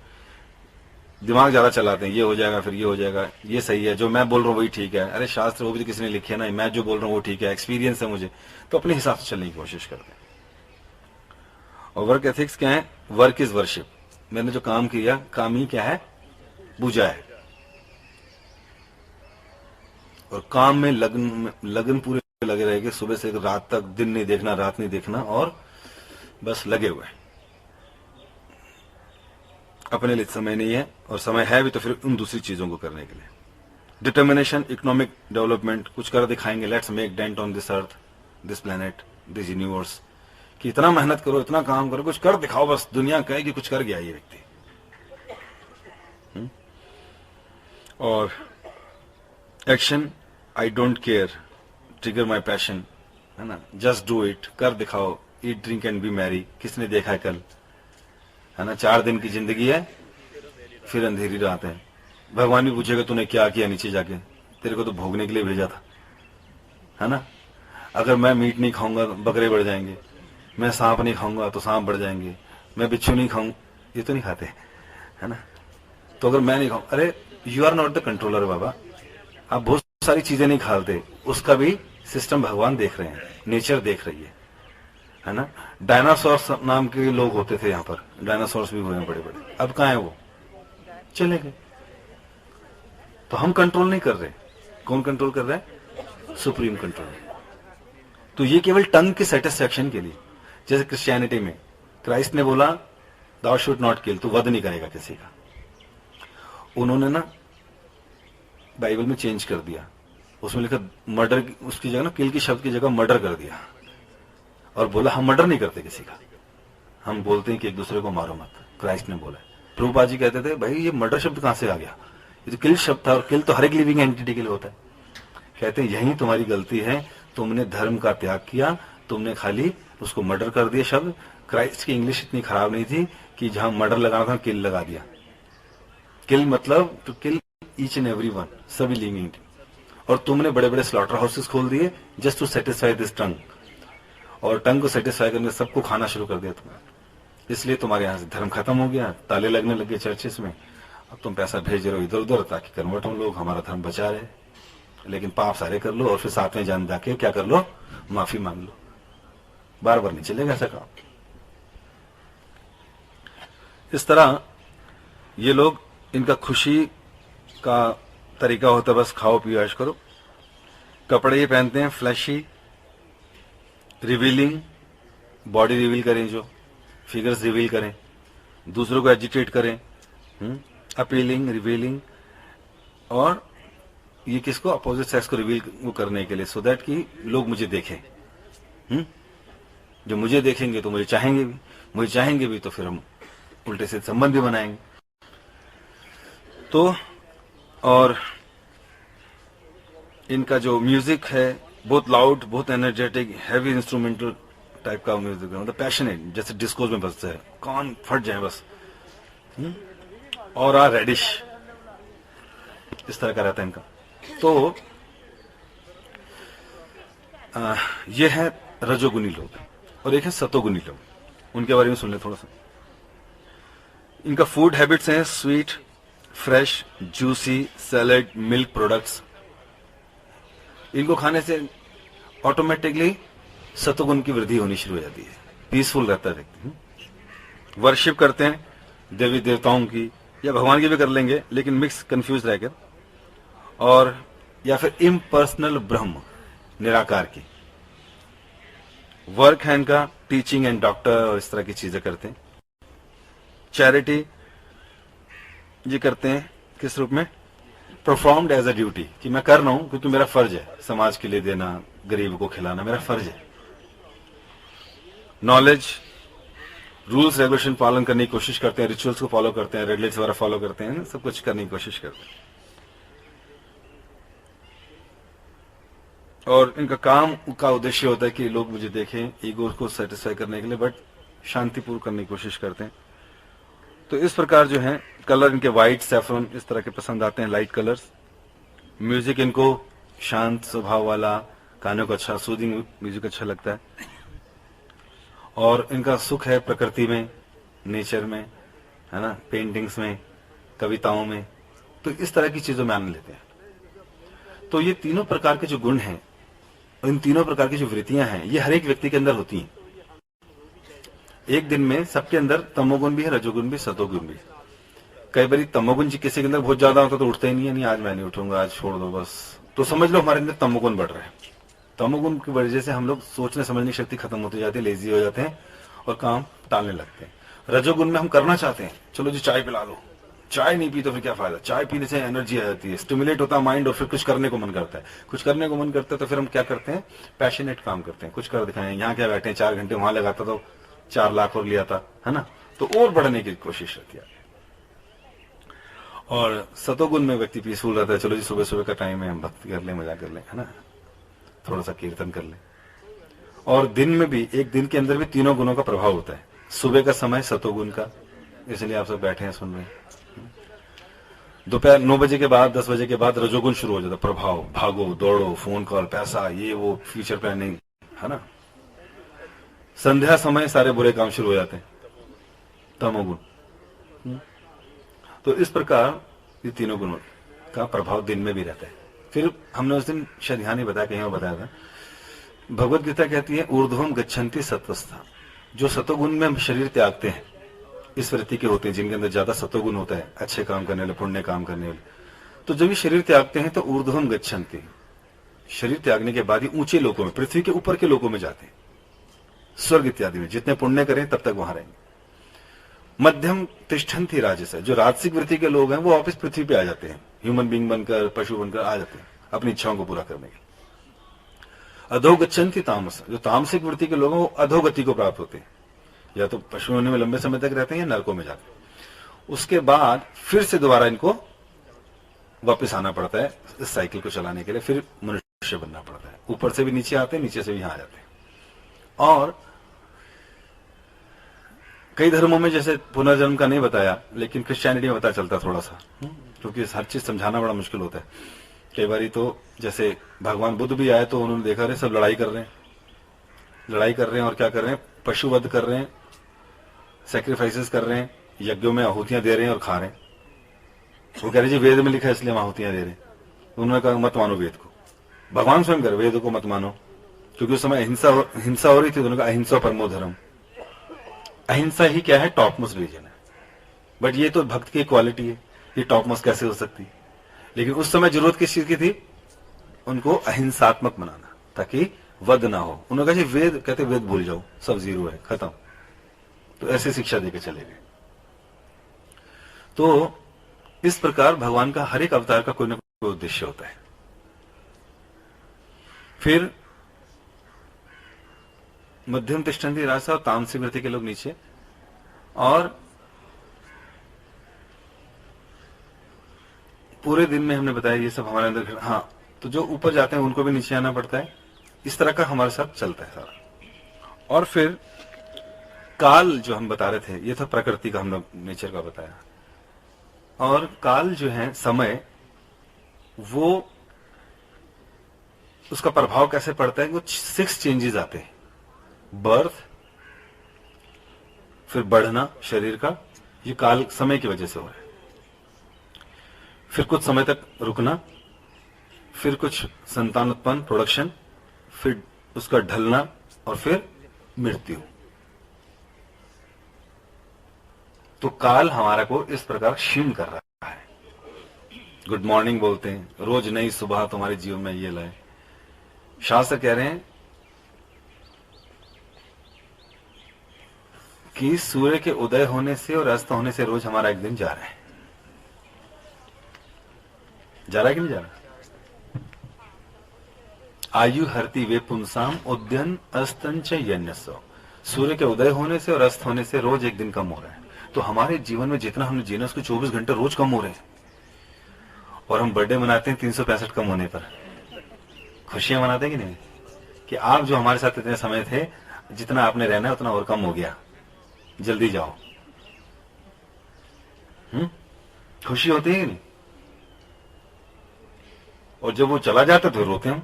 दिमाग ज्यादा चलाते हैं, ये हो जाएगा, फिर ये हो जाएगा, ये सही है, जो मैं बोल रहा हूँ वही ठीक है। अरे शास्त्र वो भी तो किसी ने लिखे ना, मैं जो बोल रहा हूँ वो ठीक है, एक्सपीरियंस है मुझे, तो अपने हिसाब से चलने की कोशिश करते हैं। और वर्क एथिक्स क्या है? Work is worship. मैंने जो काम किया, काम ही क्या है? पूजा है। और काम में लगन पूरे लगे रहेंगे, सुबह से रात तक, दिन नहीं देखना, रात नहीं देखना, और बस लगे हुए। अपने लिए समय नहीं है, और समय है भी तो फिर उन दूसरी चीजों को करने के लिए। डिटर्मिनेशन, इकोनॉमिक डेवलपमेंट, कुछ कर दिखाएंगे, let's make dent on this earth, this planet, this universe, कि इतना मेहनत करो, इतना काम करो, कुछ कर दिखाओ, बस दुनिया कहे कि कुछ कर गया ये व्यक्ति। और action, I don't care, trigger my passion, है ना, जस्ट डू इट, कर दिखाओ, eat drink and B Mary, किसने देखा है कल, है ना, 4 दिन की जिंदगी है, फिर अंधेरी रात है। भगवान भी पूछेगा तूने क्या किया नीचे जाके, तेरे को तो भोगने के लिए भेजा था, है ना। अगर मैं मीट नहीं खाऊंगा तो बकरे बढ़ जाएंगे, मैं सांप नहीं खाऊंगा तो सांप बढ़ जाएंगे, मैं बिच्छू नहीं खाऊंगा, ये तो नहीं खाते, है ना। तो अगर मैं नहीं खाऊं, अरे you are not the controller बाबा, आप बहुत सारी चीजें नहीं खाते, उसका भी सिस्टम भगवान देख रहे हैं, नेचर देख रही है ना। डायनासोर्स नाम के लोग होते थे यहाँ पर, डायनासोर्स भी हुए हैं बड़े बड़े, अब कहाँ है वो, चले गए। तो हम कंट्रोल नहीं कर रहे, कौन कंट्रोल कर रहा है? Supreme control. तो ये केवल टंग के सेटिस्फैक्शन के लिए, जैसे क्रिश्चियनिटी में क्राइस्ट ने बोला thou should not kill, तू वध नहीं करेगा किसी का। उन्होंने ना बाइबल में चेंज कर दिया, उसमें लिखा मर्डर, उसकी जगह ना किल की शब्द की जगह मर्डर कर दिया, और बोला हम मर्डर नहीं करते किसी का, हम बोलते हैं कि एक दूसरे को मारो मत। क्राइस्ट ने बोला। प्रभुपाद जी कहते थे भाई ये मर्डर शब्द कहां से आ गया, ये तो किल शब्द था, और किल तो हर एक लिविंग एंटिटी के लिए होता है। कहते हैं यही तुम्हारी गलती है, तुमने धर्म का त्याग किया, तुमने खाली उसको मर्डर कर दिया शब्द। क्राइस्ट की इंग्लिश इतनी खराब नहीं थी कि जहां मर्डर लगाना था किल लगा दिया। किल मतलब to kill each and every one, सभी लिविंग एंटिटी। और तुमने बड़े बड़े स्लॉटर हाउसेस खोल दिए just to satisfy this tongue, और टंग को सेटिस्फाई करने सबको खाना शुरू कर दिया तुमने, इसलिए तुम्हारे यहाँ से धर्म खत्म हो गया, ताले लगने लगे चर्चेस में। अब तुम पैसा भेज रहे हो इधर उधर ताकि कन्वर्ट हम लोग, हमारा धर्म बचा रहे, लेकिन पाप सारे कर लो और फिर साथ में जान जाके क्या कर लो, माफी मांग लो। बार बार नहीं चलेगा ऐसा काम। इस तरह ये लोग, इनका खुशी का तरीका होता है बस खाओ पियो ऐश करो। कपड़े ये पहनते हैं फ्लैशी, रिवीलिंग, बॉडी रिवील करें, जो फिगर्स रिवील करें, दूसरों को एजिटेट करें, अपीलिंग, रिवीलिंग, और ये किसको, अपोजिट सेक्स को रिवील वो करने के लिए, सो दैट कि लोग मुझे देखें। जो मुझे देखेंगे तो मुझे चाहेंगे भी, मुझे चाहेंगे भी तो फिर हम उल्टे से संबंध भी बनाएंगे। तो और इनका जो म्यूजिक है बहुत लाउड, बहुत एनर्जेटिक, हैवी इंस्ट्रूमेंटल टाइप का म्यूजिक है, मतलब पैशनेट, जैसे डिस्कोज में बजता है, कान फट जाए बस। और रेडिश इस तरह का रहता है इनका। तो ये है रजोगुनी लोग, और एक है सतोगुनी लोग, उनके बारे में सुन ले थोड़ा सा। इनका फूड हैबिट्स हैं sweet, fresh, juicy, salad, milk products. इनको खाने से ऑटोमेटिकली सतोगुण की वृद्धि होनी शुरू हो जाती है, पीसफुल रहता है व्यक्ति। वर्शिप करते हैं देवी देवताओं की या भगवान की भी कर लेंगे, लेकिन मिक्स कंफ्यूज रहकर, और या फिर इम्पर्सनल ब्रह्म, निराकार की। वर्क है इनका टीचिंग एंड डॉक्टर और इस तरह की चीजें करते हैं। चैरिटी ये करते हैं किस रूप में, परफॉर्म्ड एज अ ड्यूटी, कि मैं कर रहा हूं क्योंकि मेरा फर्ज है, समाज के लिए देना, गरीब को खिलाना मेरा फर्ज है। नॉलेज, रूल्स रेगुलेशन पालन करने की कोशिश करते हैं, रिचुअल्स को फॉलो करते हैं, रेड लाइट्स वगैरह फॉलो करते हैं, सब कुछ करने की कोशिश करते हैं। और इनका काम का उद्देश्य होता है कि लोग मुझे देखें, ईगो को सेटिस्फाई करने के लिए, बट शांतिपूर्ण करने की कोशिश करते हैं। तो इस प्रकार जो है कलर इनके व्हाइट, सैफरन इस तरह के पसंद आते हैं, लाइट कलर्स। म्यूजिक इनको शांत स्वभाव वाला, कानों को अच्छा सूदिंग म्यूजिक अच्छा लगता है। और इनका सुख है प्रकृति में, नेचर में, है ना, पेंटिंग्स में, कविताओं में, तो इस तरह की चीजों में आनंद लेते हैं। तो ये तीनों प्रकार के जो गुण हैं, इन तीनों प्रकार की जो वृत्तियां हैं, ये हर एक व्यक्ति के अंदर होती हैं। एक दिन में सबके अंदर तमोगुण भी है, रजोगुण भी, सतोगुण भी। कई बार तमोगुण जी किसी के अंदर बहुत ज्यादा होता तो उठता ही नहीं है, नहीं आज मैं नहीं उठूंगा, आज छोड़ दो बस, तो समझ लो हमारे अंदर तमोगुण बढ़ रहा है। तमोगुण की वजह से हम लोग सोचने समझने की शक्ति खत्म होती जाती है, लेजी हो जाते हैं और काम टालने लगते हैं। रजोगुण में हम करना चाहते हैं, चलो जी चाय पिला दो, चाय नहीं पी तो फिर क्या फायदा, चाय पीने से एनर्जी आ जाती है, स्टिमुलेट होता है माइंड, और फिर कुछ करने को मन करता है। कुछ करने को मन करता है तो फिर हम क्या करते हैं, पैशनेट काम करते हैं, कुछ कर दिखाएं। यहाँ क्या बैठे हैं 4 घंटे, वहां लगाता तो 4 लाख और लिया था, है ना, तो और बढ़ने की कोशिश रहती है। और सतोगुण में व्यक्ति पीसफुल रहता है, चलो जी सुबह सुबह का टाइम है, हम भक्ति कर ले, मजा कर ले, है ना, थोड़ा सा कीर्तन कर ले। और दिन में भी, एक दिन के अंदर भी तीनों गुणों का प्रभाव होता है। सुबह का समय सतोगुण का, इसलिए आप सब बैठे हैं सुन रहे हैं। दोपहर 9 बजे के बाद, 10 बजे के बाद रजोगुण शुरू हो जाता है, प्रभाव, भागो दौड़ो, फोन कॉल, पैसा, ये वो, फ्यूचर प्लानिंग, है ना। संध्या समय सारे बुरे काम शुरू हो जाते हैं, तमोगुण। तो इस प्रकार ये तीनों गुणों का प्रभाव दिन में भी रहता है। फिर हमने उस दिन शायद ध्यान नहीं बताया, कहीं और बताया था, भगवत गीता कहती है ऊर्ध्वम गच्छन्ति सत्वस्था। जो सतोगुण में हम शरीर त्यागते हैं, इस वृत्ति के होते हैं जिनके अंदर ज्यादा सतोगुण होता है, अच्छे काम करने वाले, पुण्य काम करने वाले, तो जब ये शरीर त्यागते हैं तो ऊर्ध्वम गच्छन्ति, शरीर त्यागने के बाद ही ऊंचे लोकों में, पृथ्वी के ऊपर के लोकों में जाते हैं, स्वर्ग इत्यादि में। जितने पुण्य करें तब तक वहां रहेंगे। मध्यम तिष्ठन्ति राजस, जो राजसिक वृत्ति के लोग हैं वो वापस पृथ्वी पे आ जाते हैं, ह्यूमन बींग बनकर, पशु बनकर आ जाते हैं अपनी इच्छाओं को पूरा करने के। अधोगच्छन्ति तामस, जो तामसिक वृत्ति के लोग हैं वो अधोगति को प्राप्त होते हैं, या तो पशु होने में लंबे समय तक रहते हैं या नरकों में जाते हैं। उसके बाद फिर से दोबारा इनको वापस आना पड़ता है इस साइकिल को चलाने के लिए, फिर मनुष्य बनना पड़ता है। ऊपर से भी नीचे आते हैं, नीचे से भी यहां आ जाते हैं। और कई धर्मों में जैसे पुनर्जन्म का नहीं बताया, लेकिन क्रिश्चियनिटी में पता चलता थोड़ा सा, क्योंकि हर चीज समझाना बड़ा मुश्किल होता है। कई बार तो जैसे भगवान बुद्ध भी आए तो उन्होंने देखा रहे सब लड़ाई कर रहे हैं और क्या कर रहे हैं, पशुवध कर रहे हैं, सैक्रिफाइसेस कर रहे हैं, यज्ञों में आहुतियां दे रहे हैं और खा रहे हैं। वो कह रहे जी वेद में लिखा है इसलिए हम आहुतियां दे रहे हैं। उन्होंने कहा मत मानो वेद को, भगवान स्वयं कर वेद को मत मानो, क्योंकि उस समय हिंसा हो रही थी। उन्होंने कहा अहिंसा परमो धर्म, अहिंसा ही क्या है, टॉप मोस्ट रिलीजन है। बट ये तो भक्त की क्वालिटी है, ये टॉप मोस्ट कैसे हो सकती है। लेकिन उस समय जरूरत किस चीज की थी, उनको अहिंसात्मक बनाना ताकि वध ना हो। उन्होंने कहा जी वेद, कहते वेद भूल जाओ, सब जीरो है, खत्म। तो ऐसे शिक्षा देके चले गए। तो इस प्रकार भगवान का हर एक अवतार का कोई ना कोई उद्देश्य होता है। फिर मध्यम तिष्ठन्ति राजा और तामसिक वृत्ति के लोग नीचे, और पूरे दिन में हमने बताया ये सब हमारे अंदर। हाँ, तो जो ऊपर जाते हैं उनको भी नीचे आना पड़ता है। इस तरह का हमारे साथ चलता है सारा। और फिर काल जो हम बता रहे थे, ये था प्रकृति का, हमने नेचर का बताया। और काल जो है, समय, वो उसका प्रभाव कैसे पड़ता है? कुछ 6 चेंजेस आते हैं। बर्थ, फिर बढ़ना शरीर का, ये काल समय की वजह से हो रहा है। फिर कुछ समय तक रुकना, फिर कुछ संतान उत्पन्न, प्रोडक्शन, फिर उसका ढलना, और फिर मृत्यु। तो काल हमारा को इस प्रकार क्षीण कर रहा है। गुड मॉर्निंग बोलते हैं, रोज नई सुबह तुम्हारे जीवन में ये लाए। शास्त्र कह रहे हैं कि सूर्य के उदय होने से और अस्त होने से रोज हमारा एक दिन जा रहा है। जा रहा है कि नहीं जा रहा? आयु हरति वे पुंसाम उद्यन अस्तंच यन्यसो। सूर्य के उदय होने से और अस्त होने से रोज एक दिन कम हो रहा है। तो हमारे जीवन में जितना हमने जीना उसको 24 घंटे रोज कम हो रहे हैं। और हम बर्थडे मनाते हैं 365 कम होने पर। खुशियां मनाते हैं कि नहीं, कि आप जो हमारे साथ इतने समय थे, जितना आपने रहना है उतना और कम हो गया, जल्दी जाओ। खुशी होती है कि नहीं? और जब वो चला जाता तो रोते हम,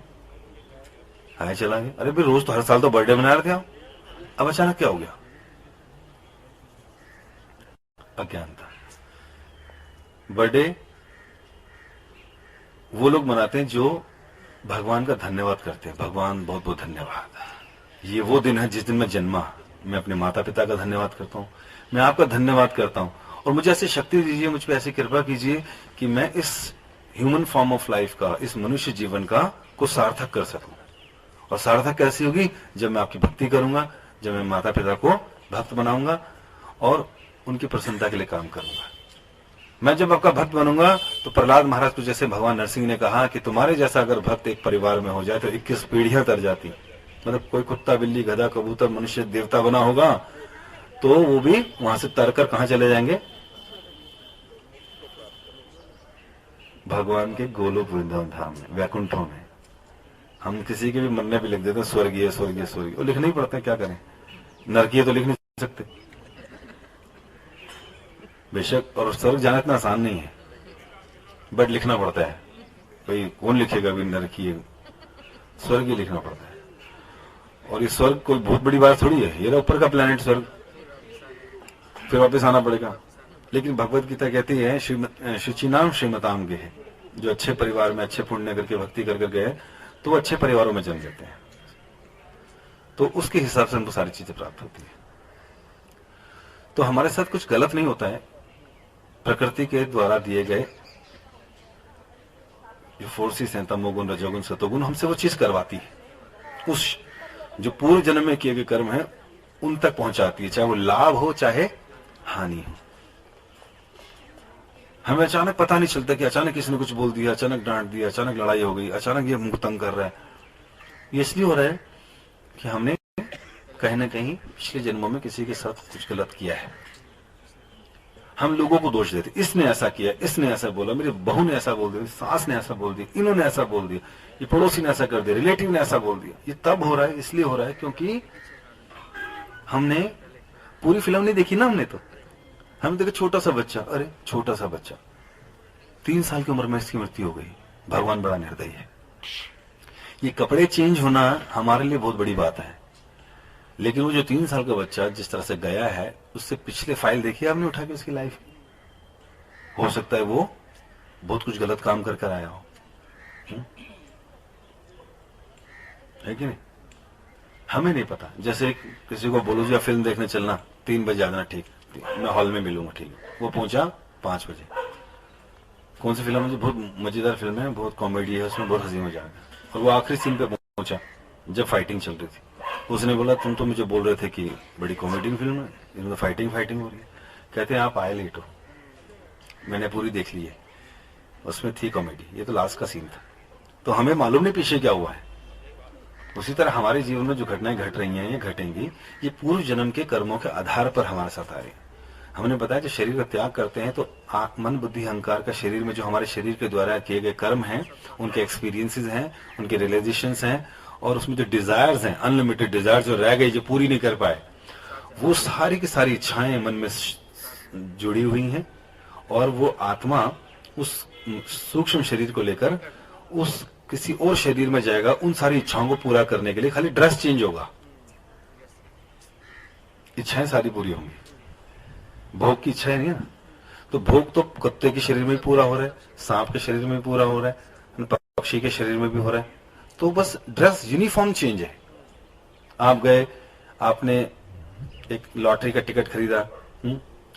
हाय चला गया। अरे भाई, रोज तो हर साल तो बर्थडे मना रहे थे आप, अब अचानक क्या हो गया? अज्ञानता। बर्थडे वो लोग मनाते हैं जो भगवान का धन्यवाद करते हैं। भगवान बहुत बहुत धन्यवाद, ये वो दिन है जिस दिन मैं जन्मा। मैं अपने माता पिता का धन्यवाद करता हूँ, मैं आपका धन्यवाद करता हूँ, और मुझे ऐसी शक्ति दीजिए, मुझ पर ऐसी कृपा कीजिए कि मैं इस ह्यूमन फॉर्म ऑफ लाइफ का, इस मनुष्य जीवन का को सार्थक कर सकूं। और सार्थक कैसी होगी? जब मैं आपकी भक्ति करूंगा, जब मैं माता पिता को भक्त बनाऊंगा और उनकी प्रसन्नता के लिए काम करूंगा। मैं जब आपका भक्त बनूंगा तो प्रहलाद महाराज को जैसे भगवान नरसिंह ने कहा कि तुम्हारे जैसा अगर भक्त एक परिवार में हो जाए तो 21 पीढ़ियां तर जाती। मतलब कोई कुत्ता, बिल्ली, गधा, कबूतर, मनुष्य, देवता बना होगा तो वो भी वहां से तरकर कहां चले जाएंगे? भगवान के गोलोक वृंदावन धाम में, वैकुंठों में। हम किसी के भी मन में भी लिख देते हैं स्वर्गीय स्वर्गीय स्वर्गीय, वो लिखना ही पड़ता है, क्या करें? नरकीय तो लिख नहीं सकते बेशक, और स्वर्ग जाना इतना आसान नहीं है, बट लिखना पड़ता है। भाई कौन लिखेगा भी नरकीय? स्वर्ग ही लिखना पड़ता है। और ये स्वर्ग कोई बहुत बड़ी बात थोड़ी है, ये ऊपर का प्लेनेट स्वर्ग, फिर वापस आना पड़ेगा। लेकिन भगवत गीता कहती है शुचिनाम श्रीमताम गे, जो अच्छे परिवार में अच्छे पुण्य करके भक्ति कर गए तो वो अच्छे परिवारों में जन्म लेते हैं, तो उसके हिसाब से हमको सारी चीजें प्राप्त होती है। तो हमारे साथ कुछ गलत नहीं होता है। प्रकृति के द्वारा दिए गए जो फोर्सेस हैं, तमोगुण, रजोगुण, सतोगुण, हमसे वो चीज करवाती है, उस जो पूर्व जन्म में किए गए कर्म है उन तक पहुंचाती है, चाहे वो लाभ हो चाहे हानि हो। हमें अचानक पता नहीं चलता कि अचानक किसी ने कुछ बोल दिया, अचानक डांट दिया, अचानक लड़ाई हो गई, अचानक ये हमको तंग कर रहा है। ये इसलिए हो रहा है कि हमने कहीं ना कहीं पिछले जन्मों में किसी के साथ कुछ गलत किया है। हम लोगों को दोष देते, इसने ऐसा किया, इसने ऐसा बोला, मेरी बहू ने ऐसा बोल दिया, सास ने ऐसा बोल दिया, इन्होंने ऐसा बोल दिया, ये पड़ोसी ने ऐसा कर दिया, रिलेटिव ने ऐसा बोल दिया। ये तब हो रहा है, इसलिए हो रहा है क्योंकि हमने पूरी फिल्म नहीं देखी ना। हमने तो हम देखे छोटा सा बच्चा, अरे छोटा सा बच्चा 3 साल की उम्र में इसकी मृत्यु हो गई। भगवान बड़ा निर्दयी है। ये कपड़े चेंज होना हमारे लिए बहुत बड़ी बात है, लेकिन वो जो 3 साल का बच्चा जिस तरह से गया है, उससे पिछले फाइल देखिए आपने उठा के उसकी लाइफ। हो सकता है वो बहुत कुछ गलत काम कर आया हो, है कि नहीं? हमें नहीं पता। जैसे किसी को बोलो या फिल्म देखने चलना 3 बजे आना, ठीक, मैं हॉल में मिलूंगा, ठीक। वो पहुंचा 5 बजे। कौन सी फिल्म है? बहुत मजेदार फिल्म है, बहुत कॉमेडी है, उसमें बहुत हंसी मजाक है। और वो आखिरी सीन पे पहुंचा जब फाइटिंग चल रही थी। उसने बोला तुम तो मुझे बोल रहे थे कि बड़ी कॉमेडी फिल्म है, इनमें फाइटिंग हो रही है। कहते हैं आप आए लेट हो, मैंने पूरी देख ली है, उसमें थी कॉमेडी, ये तो लास्ट का सीन था। तो हमें मालूम नहीं पीछे क्या हुआ है। उसी तरह हमारे जीवन में जो घटनाएं घट रही हैं, ये घटेंगी, ये पूर्व जन्म के कर्मों के आधार पर हमारे साथ आ रही है। हमने बताया जब शरीर का त्याग करते हैं तो मन बुद्धि अहंकार का शरीर में जो हमारे शरीर के द्वारा किए गए कर्म हैं, उनके एक्सपीरियंसेस हैं, उनके रियलाइजेशंस हैं, और उसमें जो डिजायर्स हैं, अनलिमिटेड डिजायर्स जो रह गई, जो पूरी नहीं कर पाए, वो सारी की सारी इच्छाएं मन में जुड़ी हुई हैं। और वो आत्मा उस सूक्ष्म शरीर को लेकर उस किसी और शरीर में जाएगा उन सारी इच्छाओं को पूरा करने के लिए। खाली ड्रेस चेंज होगा, इच्छाएं सारी पूरी होंगी। भोग की इच्छा नहीं है ना, तो भोग तो कुत्ते के शरीर में भी पूरा हो रहा है, सांप के शरीर में भी पूरा हो रहा है, पक्षी के शरीर में भी हो रहा है। तो बस ड्रेस यूनिफॉर्म चेंज है। आप गए, आपने एक लॉटरी का टिकट खरीदा,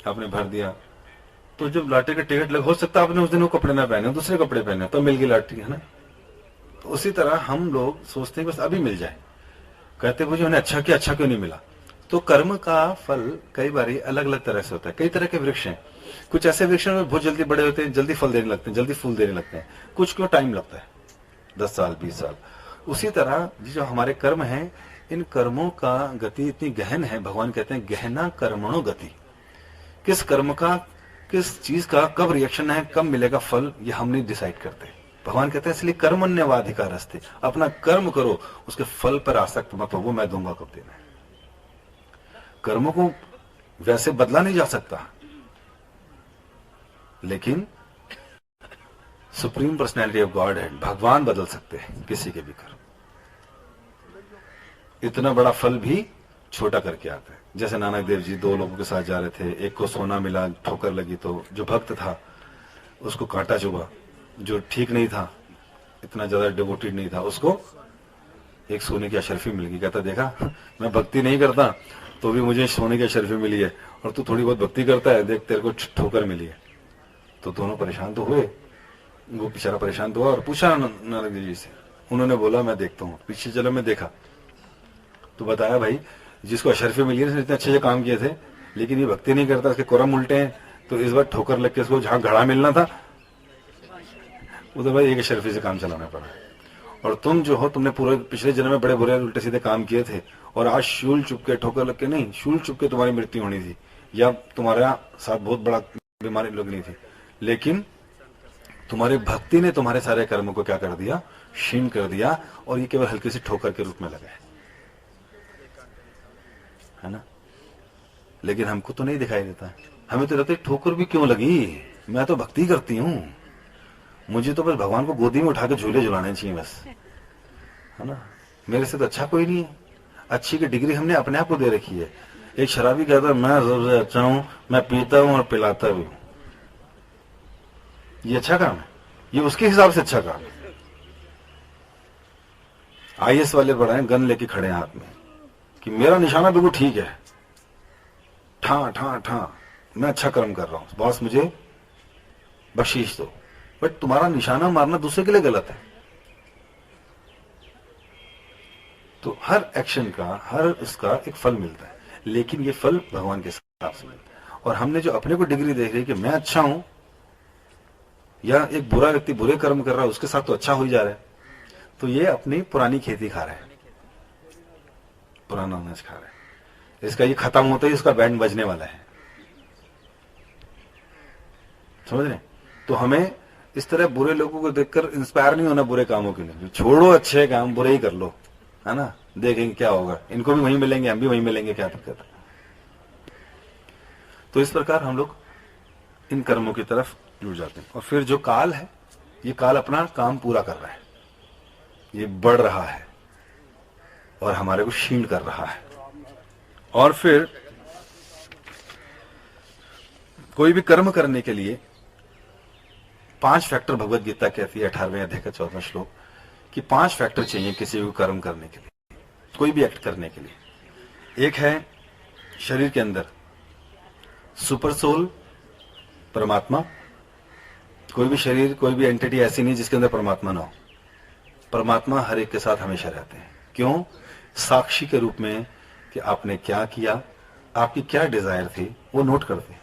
आपने भर दिया, तो जब लॉटरी का टिकट लग, हो सकता है आपने उस दिन वो कपड़े ना पहने, दूसरे कपड़े पहने, तो मिल गई लॉटरी, है ना। तो उसी तरह हम लोग सोचते हैं बस अभी मिल जाए, कहते मुझे उन्हें अच्छा किया, अच्छा क्यों नहीं मिला। तो कर्म का फल कई बार अलग अलग तरह से होता है। कई तरह के वृक्ष हैं, कुछ ऐसे वृक्ष में बहुत जल्दी बड़े होते हैं, जल्दी फल देने लगते हैं, जल्दी फूल देने लगते हैं, कुछ को टाइम लगता है, 10 साल 20 साल। उसी तरह जो हमारे कर्म हैं, इन कर्मों का गति इतनी गहन है, भगवान कहते हैं गहना कर्मणो गति। किस कर्म का, किस चीज का कब रिएक्शन है, कब मिलेगा फल, ये हम नहीं डिसाइड करते। भगवान कहते हैं इसलिए कर्मण्यवाधिकार अस्ति, अपना कर्म करो, उसके फल पर आसक्त मत हो, वो मैं दूंगा कब देना है। कर्मों को वैसे बदला नहीं जा सकता, लेकिन सुप्रीम पर्सनैलिटी ऑफ गॉड है, भगवान बदल सकते हैं किसी के भी कर्म। इतना बड़ा फल भी छोटा करके आता है। जैसे नानक देव जी 2 लोगों के साथ जा रहे थे, एक को सोना मिला, ठोकर लगी, तो जो भक्त था उसको कांटा चुभा, जो ठीक नहीं था, इतना ज्यादा डिवोटेड नहीं था, उसको एक सोने की अशर्फी मिल गई। कहता देखा, मैं भक्ति नहीं करता तो भी मुझे सोने की अशर्फी मिली है, और तू थोड़ी बहुत भक्ति करता है, देख तेरे को ठोकर मिली है। तो दोनों परेशान तो हुए, वो बेचारा परेशान तो हुआ और पूछा नानक देव जी से। उन्होंने बोला मैं देखता हूँ, पीछे चलो मैं देखा, तो बताया भाई जिसको अशर्फी मिली है, इतने अच्छे काम किए थे, लेकिन ये भक्ति नहीं करता, इसके कर्म उल्टे हैं, तो इस बार ठोकर लग के इसको जहां घड़ा मिलना था उधर भाई एक अशर्फी से काम चलाना पड़ा। और तुम जो हो, तुमने पूरे पिछले जन्म में बड़े बुरे उल्टे सीधे काम किए थे, और आज शूल चुप के, ठोकर लग के नहीं, शूल चुप के तुम्हारी मृत्यु होनी थी, या तुम्हारा साथ बहुत बड़ा बीमारी लगनी थी, लेकिन तुम्हारी भक्ति ने तुम्हारे सारे कर्मों को क्या कर दिया, क्षीण कर दिया, और ये केवल हल्की सी ठोकर के रूप में लगा है ना। लेकिन हमको तो नहीं दिखाई देता, हमें तो रहते ठोकर भी क्यों लगी, मैं तो भक्ति करती हूँ, मुझे तो बस भगवान को गोदी में उठा के झूले झुलाने चाहिए बस, है ना। मेरे से तो अच्छा कोई नहीं है। अच्छी की डिग्री हमने अपने आप को दे रखी है। एक शराबी कहता है मैं सबसे अच्छा हूं, मैं पीता हूं और पिलाता भी हूं। ये अच्छा काम है, ये उसके हिसाब से अच्छा काम है। आईएएस वाले बड़ा है, गन लेके खड़े हैं हाथ में कि मेरा निशाना बिल्कुल ठीक है, ठा ठा ठा, मैं अच्छा कर्म कर रहा हूं, बॉस मुझे बख्शीश दो। बट तुम्हारा निशाना मारना दूसरे के लिए गलत है। तो हर एक्शन का, हर इसका एक फल मिलता है, लेकिन ये फल भगवान के हिसाब से मिलता है। और हमने जो अपने को डिग्री देख रही है कि मैं अच्छा हूं, या एक बुरा व्यक्ति बुरे कर्म कर रहा है उसके साथ तो अच्छा हो ही जा रहा है, तो ये अपनी पुरानी खेती खा रहा है, पुराना अनाज खा रहा है। इसका ये खत्म होता ही इसका बैंड बजने वाला है, समझ रहे। तो हमें इस तरह बुरे लोगों को देखकर इंस्पायर नहीं होना बुरे कामों के लिए, छोड़ो अच्छे काम, बुरे ही कर लो, है ना, देखेंगे क्या होगा, इनको भी वहीं मिलेंगे, हम भी वहीं मिलेंगे, क्या दिक्कत है। तो इस प्रकार हम लोग इन कर्मों की तरफ जुड़ जाते हैं। और फिर जो काल है, ये काल अपना काम पूरा कर रहा है, ये बढ़ रहा है और हमारे को क्षीण कर रहा है। और फिर कोई भी कर्म करने के लिए 5 फैक्टर भगवत गीता कहती है 18वें अध्याय का 14वां श्लोक, कि 5 फैक्टर चाहिए किसी को कर्म करने के लिए, कोई भी एक्ट करने के लिए। एक है शरीर के अंदर सुपर सोल, परमात्मा। कोई भी शरीर, कोई भी एंटिटी ऐसी नहीं जिसके अंदर परमात्मा ना हो। परमात्मा हर एक के साथ हमेशा रहते हैं। क्यों? साक्षी के रूप में कि आपने क्या किया, आपकी क्या डिजायर थी, वो नोट करते हैं।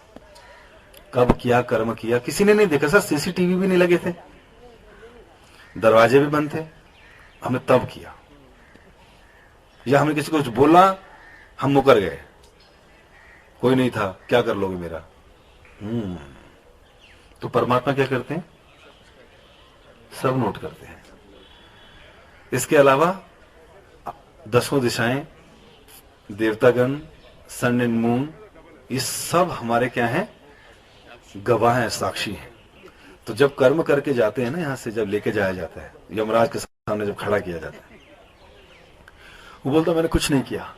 कब किया कर्म किया किसी ने नहीं देखा सर, सीसीटीवी भी नहीं लगे थे, दरवाजे भी बंद थे, हमने तब किया। या हमने किसी को कुछ बोला, हम मुकर गए, कोई नहीं था, क्या कर लोगे मेरा। तो परमात्मा क्या करते हैं, सब नोट करते हैं। इसके अलावा 10 दिशाएं, देवतागण, सन एंड मून, ये सब हमारे क्या हैं, गवाह हैं, साक्षी हैं। तो जब कर्म करके जाते हैं ना, यहां से जब लेके जाया जाता है, यमराज के सामने जब खड़ा किया जाता है, वो बोलता मैंने कुछ नहीं किया,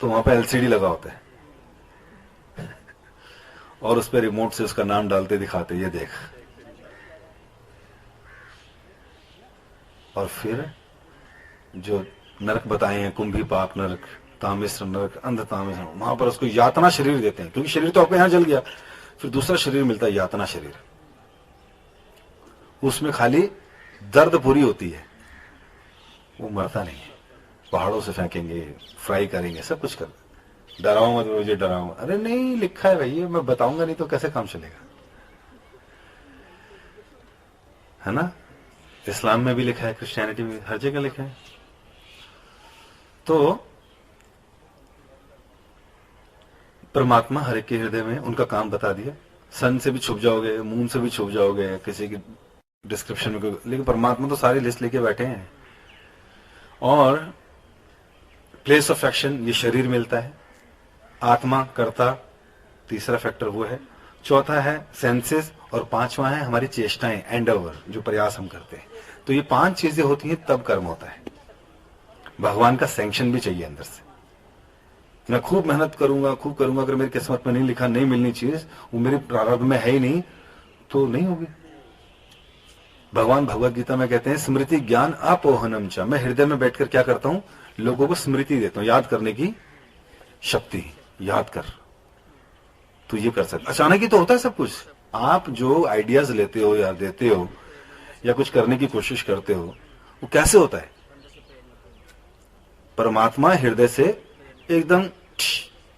तो वहां पे एलसीडी लगा होता है और उस पर रिमोट से उसका नाम डालते दिखाते, ये देख। और फिर जो नरक बताए हैं, कुंभी पाक नरक, तामिश्र नरक, अंध तामिश्र, वहां पर उसको यातना शरीर देते हैं, क्योंकि शरीर तो आपको यहां जल गया, फिर दूसरा शरीर मिलता है, यातना शरीर। उसमें खाली दर्द पूरी होती है, वो मरता नहीं है। पहाड़ों से फेंकेंगे, फ्राई करेंगे, सब कुछ कर, डराओ मत मुझे, डराओ। अरे नहीं, लिखा है भैया, मैं बताऊंगा नहीं तो कैसे काम चलेगा, है ना। इस्लाम में भी लिखा है, क्रिश्चियनिटी में, हर जगह लिखा है। तो परमात्मा हर एक के हृदय में उनका काम बता दिया। सन से भी छुप जाओगे, मून से भी छुप जाओगे, किसी की डिस्क्रिप्शन में, लेकिन परमात्मा तो सारी लिस्ट लेके बैठे हैं। और प्लेस ऑफ एक्शन, ये शरीर मिलता है, आत्मा, कर्ता, तीसरा फैक्टर वो है, चौथा है सेंसेस, और पांचवा है हमारी चेष्टाएं, एंडोवर, जो प्रयास हम करते हैं। तो ये 5 चीजें होती हैं, तब कर्म होता है। भगवान का सैंक्शन भी चाहिए अंदर से। मैं खूब मेहनत करूंगा, खूब करूंगा, अगर मेरी किस्मत में नहीं लिखा, नहीं मिलनी चीज, वो मेरे प्रारब्ध में है ही नहीं, तो नहीं होगी। भगवान भगवत गीता में कहते हैं, स्मृति ज्ञान अपोहनम च। मैं हृदय में बैठकर क्या करता हूं, लोगों को स्मृति देता हूं, याद करने की शक्ति, याद कर, तो ये कर सकते। अचानक ही तो होता है सब कुछ। आप जो आइडियाज लेते हो या देते हो या कुछ करने की कोशिश करते हो, वो कैसे होता है, परमात्मा हृदय से एकदम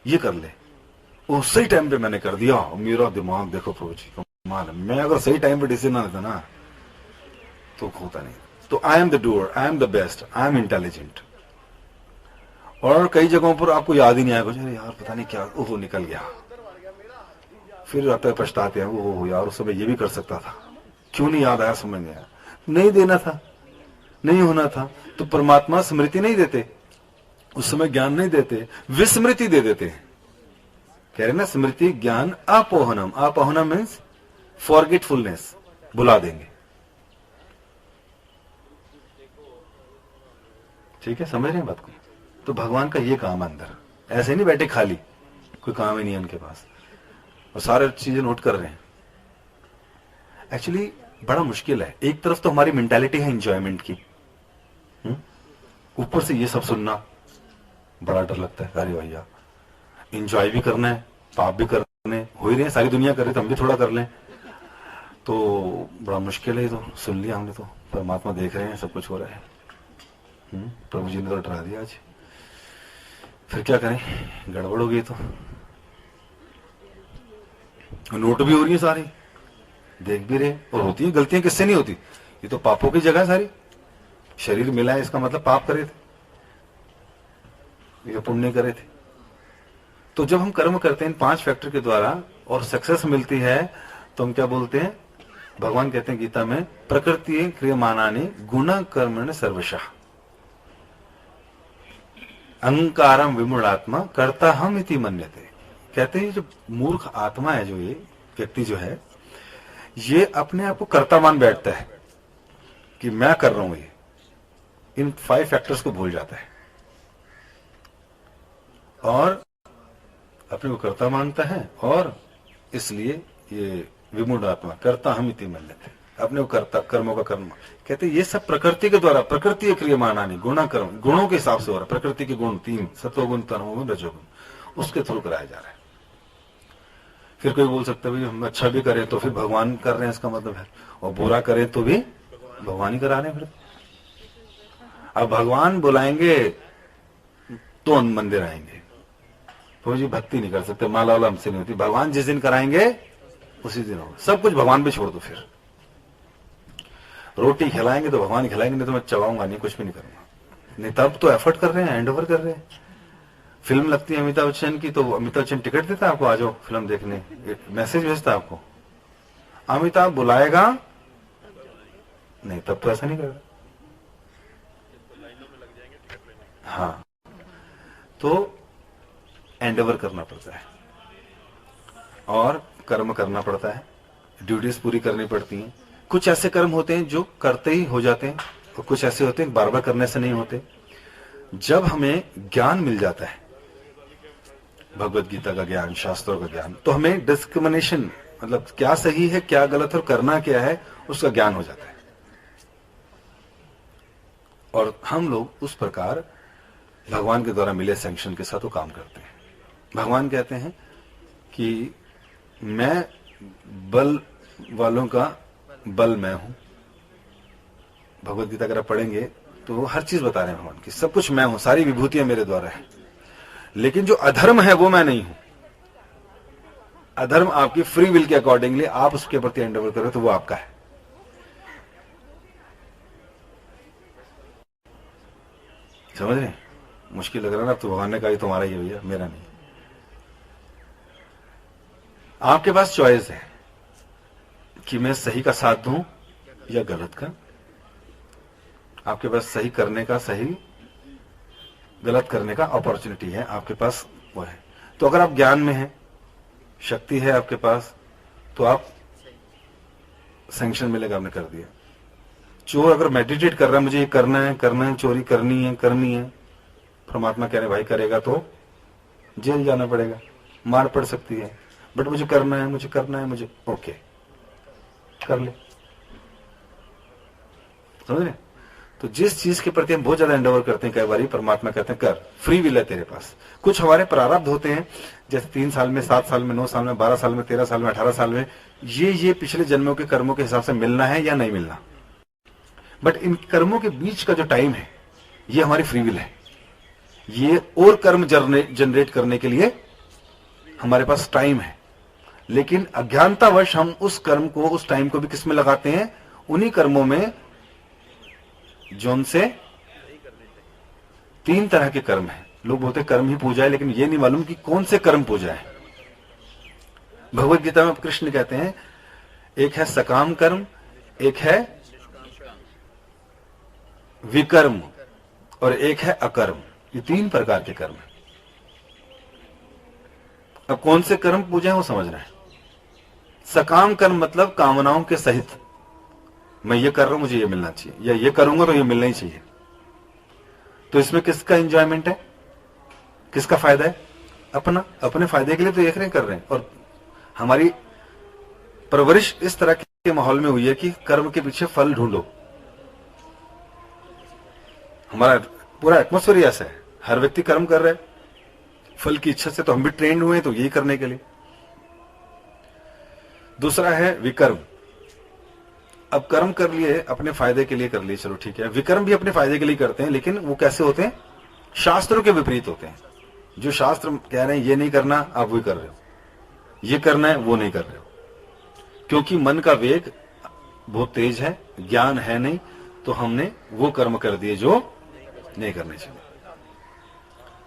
ये कर ले, वो सही टाइम पे मैंने कर दिया, मेरा दिमाग देखो प्रभु जी कमाल है। मैं अगर सही टाइम पे डिसीजन ना लेता ना, तो होता नहीं। तो I am the doer, I am the best, I am intelligent. और कई जगहों पर आपको याद ही नहीं आएगा, अरे यार पता नहीं क्या, ओहो निकल गया, फिर आता है पछताते हैं, ओहो यार उस समय ये भी कर सकता था, क्यों नहीं याद आया, समझ नहीं आया, नहीं देना था, नहीं होना था। तो परमात्मा स्मृति नहीं देते, उस समय ज्ञान नहीं देते, विस्मृति दे देते हैं। कह रहे ना, स्मृति ज्ञान अपोहनम। अपोहनम मीन्स फॉरगेटफुलनेस, भुला देंगे। ठीक है, समझ रहे हैं बात को। तो भगवान का ये काम अंदर, ऐसे नहीं बैठे खाली, कोई काम ही नहीं है उनके पास, और सारे चीजें नोट कर रहे हैं। एक्चुअली बड़ा मुश्किल है। एक तरफ तो हमारी मेंटालिटी है एंजॉयमेंट की, ऊपर से ये सब सुनना बड़ा डर लगता है। अरे भैया एंजॉय भी करना है, पाप भी करने हो ही रहे हैं, सारी दुनिया कर रही, तो हम भी थोड़ा कर लें, तो बड़ा मुश्किल है। तो सुन लिया हमने, तो परमात्मा देख रहे हैं, सब कुछ हो रहा है। प्रभु जी ने तो डरा दिया आज, फिर क्या करें, गड़बड़ हो गई। तो नोट भी हो रही है सारी, देख भी रहे, और होती है गलतियां, किससे नहीं होती, ये तो पापों की जगह सारी। शरीर मिला है, इसका मतलब पाप करे थे या पुण्य करे थे। तो जब हम कर्म करते हैं इन 5 फैक्टर के द्वारा और सक्सेस मिलती है, तो हम क्या बोलते हैं, भगवान कहते हैं गीता में, प्रकृति क्रियमाणानि गुण कर्मण सर्वशः अहंकारम विमूढ़ात्मा कर्ता हम इति मन्यते। कहते हैं जो मूर्ख आत्मा है, जो ये व्यक्ति जो है, ये अपने आप को कर्ता मान बैठता है कि मैं कर रहा हूं, ये इन 5 फैक्टर्स को भूल जाता है और अपने को कर्ता मानता है, और इसलिए ये विमूढ़ आत्मा कर्ता हम इति मन्यते, अपने को कर्ता, कर्मों का कर्म। कहते ये सब प्रकृति के द्वारा, प्रकृति क्रियमाणानि गुण कर्म, गुणों के हिसाब से हो रहा है। प्रकृति के गुण 3, सत्वगुण, तमोगुण, रजोगुण, उसके थ्रू कराया जा रहा है। फिर कोई बोल सकता है भाई हम अच्छा भी करें तो फिर भगवान कर रहे हैं, इसका मतलब है, और बुरा करें तो भी भगवान ही करा रहे हैं। फिर अब भगवान बुलाएंगे तो मंदिर आएंगे, तो जी भक्ति नहीं कर सकते, माला वाला हमसे नहीं होती। भगवान जिस दिन कराएंगे उसी दिन होगा। सब कुछ भगवान पे छोड़ दो। फिर रोटी खिलाएंगे तो भगवान खिलाएंगे, नहीं तो मैं चबाऊंगा नहीं, कुछ भी नहीं करूंगा। नहीं तब तो एफर्ट कर रहे हैं, हैंड ओवर कर रहे हैं। फिल्म लगती है अमिताभ बच्चन की, तो अमिताभ बच्चन टिकट देता है आपको, आ जाओ फिल्म देखने, मैसेज भेजता है आपको। अमिताभ बुलाएगा नहीं, तब तो ऐसा नहीं करेगा। हाँ, तो एंडेवर करना पड़ता है और कर्म करना पड़ता है, ड्यूटीज पूरी करनी पड़ती हैं। कुछ ऐसे कर्म होते हैं जो करते ही हो जाते हैं, और कुछ ऐसे होते हैं बार बार करने से नहीं होते। जब हमें ज्ञान मिल जाता है, भगवत गीता का ज्ञान, शास्त्रों का ज्ञान, तो हमें डिस्क्रिमिनेशन, मतलब क्या सही है क्या गलत और करना क्या है, उसका ज्ञान हो जाता है। और हम लोग उस प्रकार भगवान के द्वारा मिले सैंक्शन के साथ वो काम करते हैं। भगवान कहते हैं कि मैं बल वालों का बल मैं हूं। भगवत गीता अगर आप पढ़ेंगे तो वो हर चीज बता रहे हैं भगवान की, सब कुछ मैं हूं, सारी विभूतियां मेरे द्वारा है। लेकिन जो अधर्म है वो मैं नहीं हूं। अधर्म आपकी फ्री विल के अकॉर्डिंगली आप उसके प्रति एंडेवर करो तो वो आपका है। समझ रहे? मुश्किल लग रहा है ना? अब तो भगवान ने कहा तुम्हारा ही है भैया, मेरा नहीं। आपके पास चॉइस है कि मैं सही का साथ दूं या गलत का। आपके पास सही करने का, सही गलत करने का अपॉर्चुनिटी है, आपके पास वो है। तो अगर आप ज्ञान में हैं, शक्ति है आपके पास, तो आप सैंक्शन मिलेगा, आपने कर दिया। चोर अगर मेडिटेट कर रहा है, मुझे ये करना है, चोरी करनी है, परमात्मा कह रहे भाई करेगा तो जेल जाना पड़ेगा, मार पड़ सकती है, बट मुझे करना है, मुझे ओके कर ले। समझ रहे? तो जिस चीज के प्रति हम बहुत ज्यादा एंडेवर करते हैं, कई बार परमात्मा कहते हैं कर, फ्री विल है तेरे पास। कुछ हमारे प्रारब्ध होते हैं, जैसे 3 साल में, 7 साल में, 9 साल में, 12 साल में, 13 साल में, 18 साल में, ये पिछले जन्मों के कर्मों के हिसाब से मिलना है या नहीं मिलना। बट इन कर्मों के बीच का जो टाइम है, ये हमारी फ्री विल है। ये और कर्म जनरेट करने के लिए हमारे पास टाइम है। लेकिन अज्ञानतावश हम उस कर्म को, उस टाइम को भी किस में लगाते हैं? उन्हीं कर्मों में जो उनसे 3 तरह के कर्म हैं। लोग बोलते कर्म ही पूजा है, लेकिन ये नहीं मालूम कि कौन से कर्म पूजा है। भगवत गीता में कृष्ण कहते हैं एक है सकाम कर्म, एक है विकर्म और एक है अकर्म। ये 3 प्रकार के कर्म है। अब कौन से कर्म पूजा है वो समझना है। सकाम कर्म मतलब कामनाओं के सहित, मैं ये कर रहा हूं, मुझे ये मिलना चाहिए, या ये करूंगा तो ये मिलना ही चाहिए। तो इसमें किसका एंजॉयमेंट है, किसका फायदा है? अपने फायदे के लिए तो देख रहे हैं, कर रहे हैं। और हमारी परवरिश इस तरह के माहौल में हुई है कि कर्म के पीछे फल ढूंढो। हमारा पूरा एटमोस्फेयर ऐसा है, हर व्यक्ति कर्म कर रहा है फल की इच्छा से, तो हम भी ट्रेंड हुए हैं तो यही करने के लिए। दूसरा है विकर्म। अब कर्म कर लिए अपने फायदे के लिए कर लिए, चलो ठीक है। विकर्म भी अपने फायदे के लिए करते हैं, लेकिन वो कैसे होते हैं? शास्त्रों के विपरीत होते हैं। जो शास्त्र कह रहे हैं ये नहीं करना, आप वही कर रहे हो, ये करना है वो नहीं कर रहे हो, क्योंकि मन का वेग बहुत तेज है, ज्ञान है नहीं, तो हमने वो कर्म कर दिए जो नहीं करने चाहिए।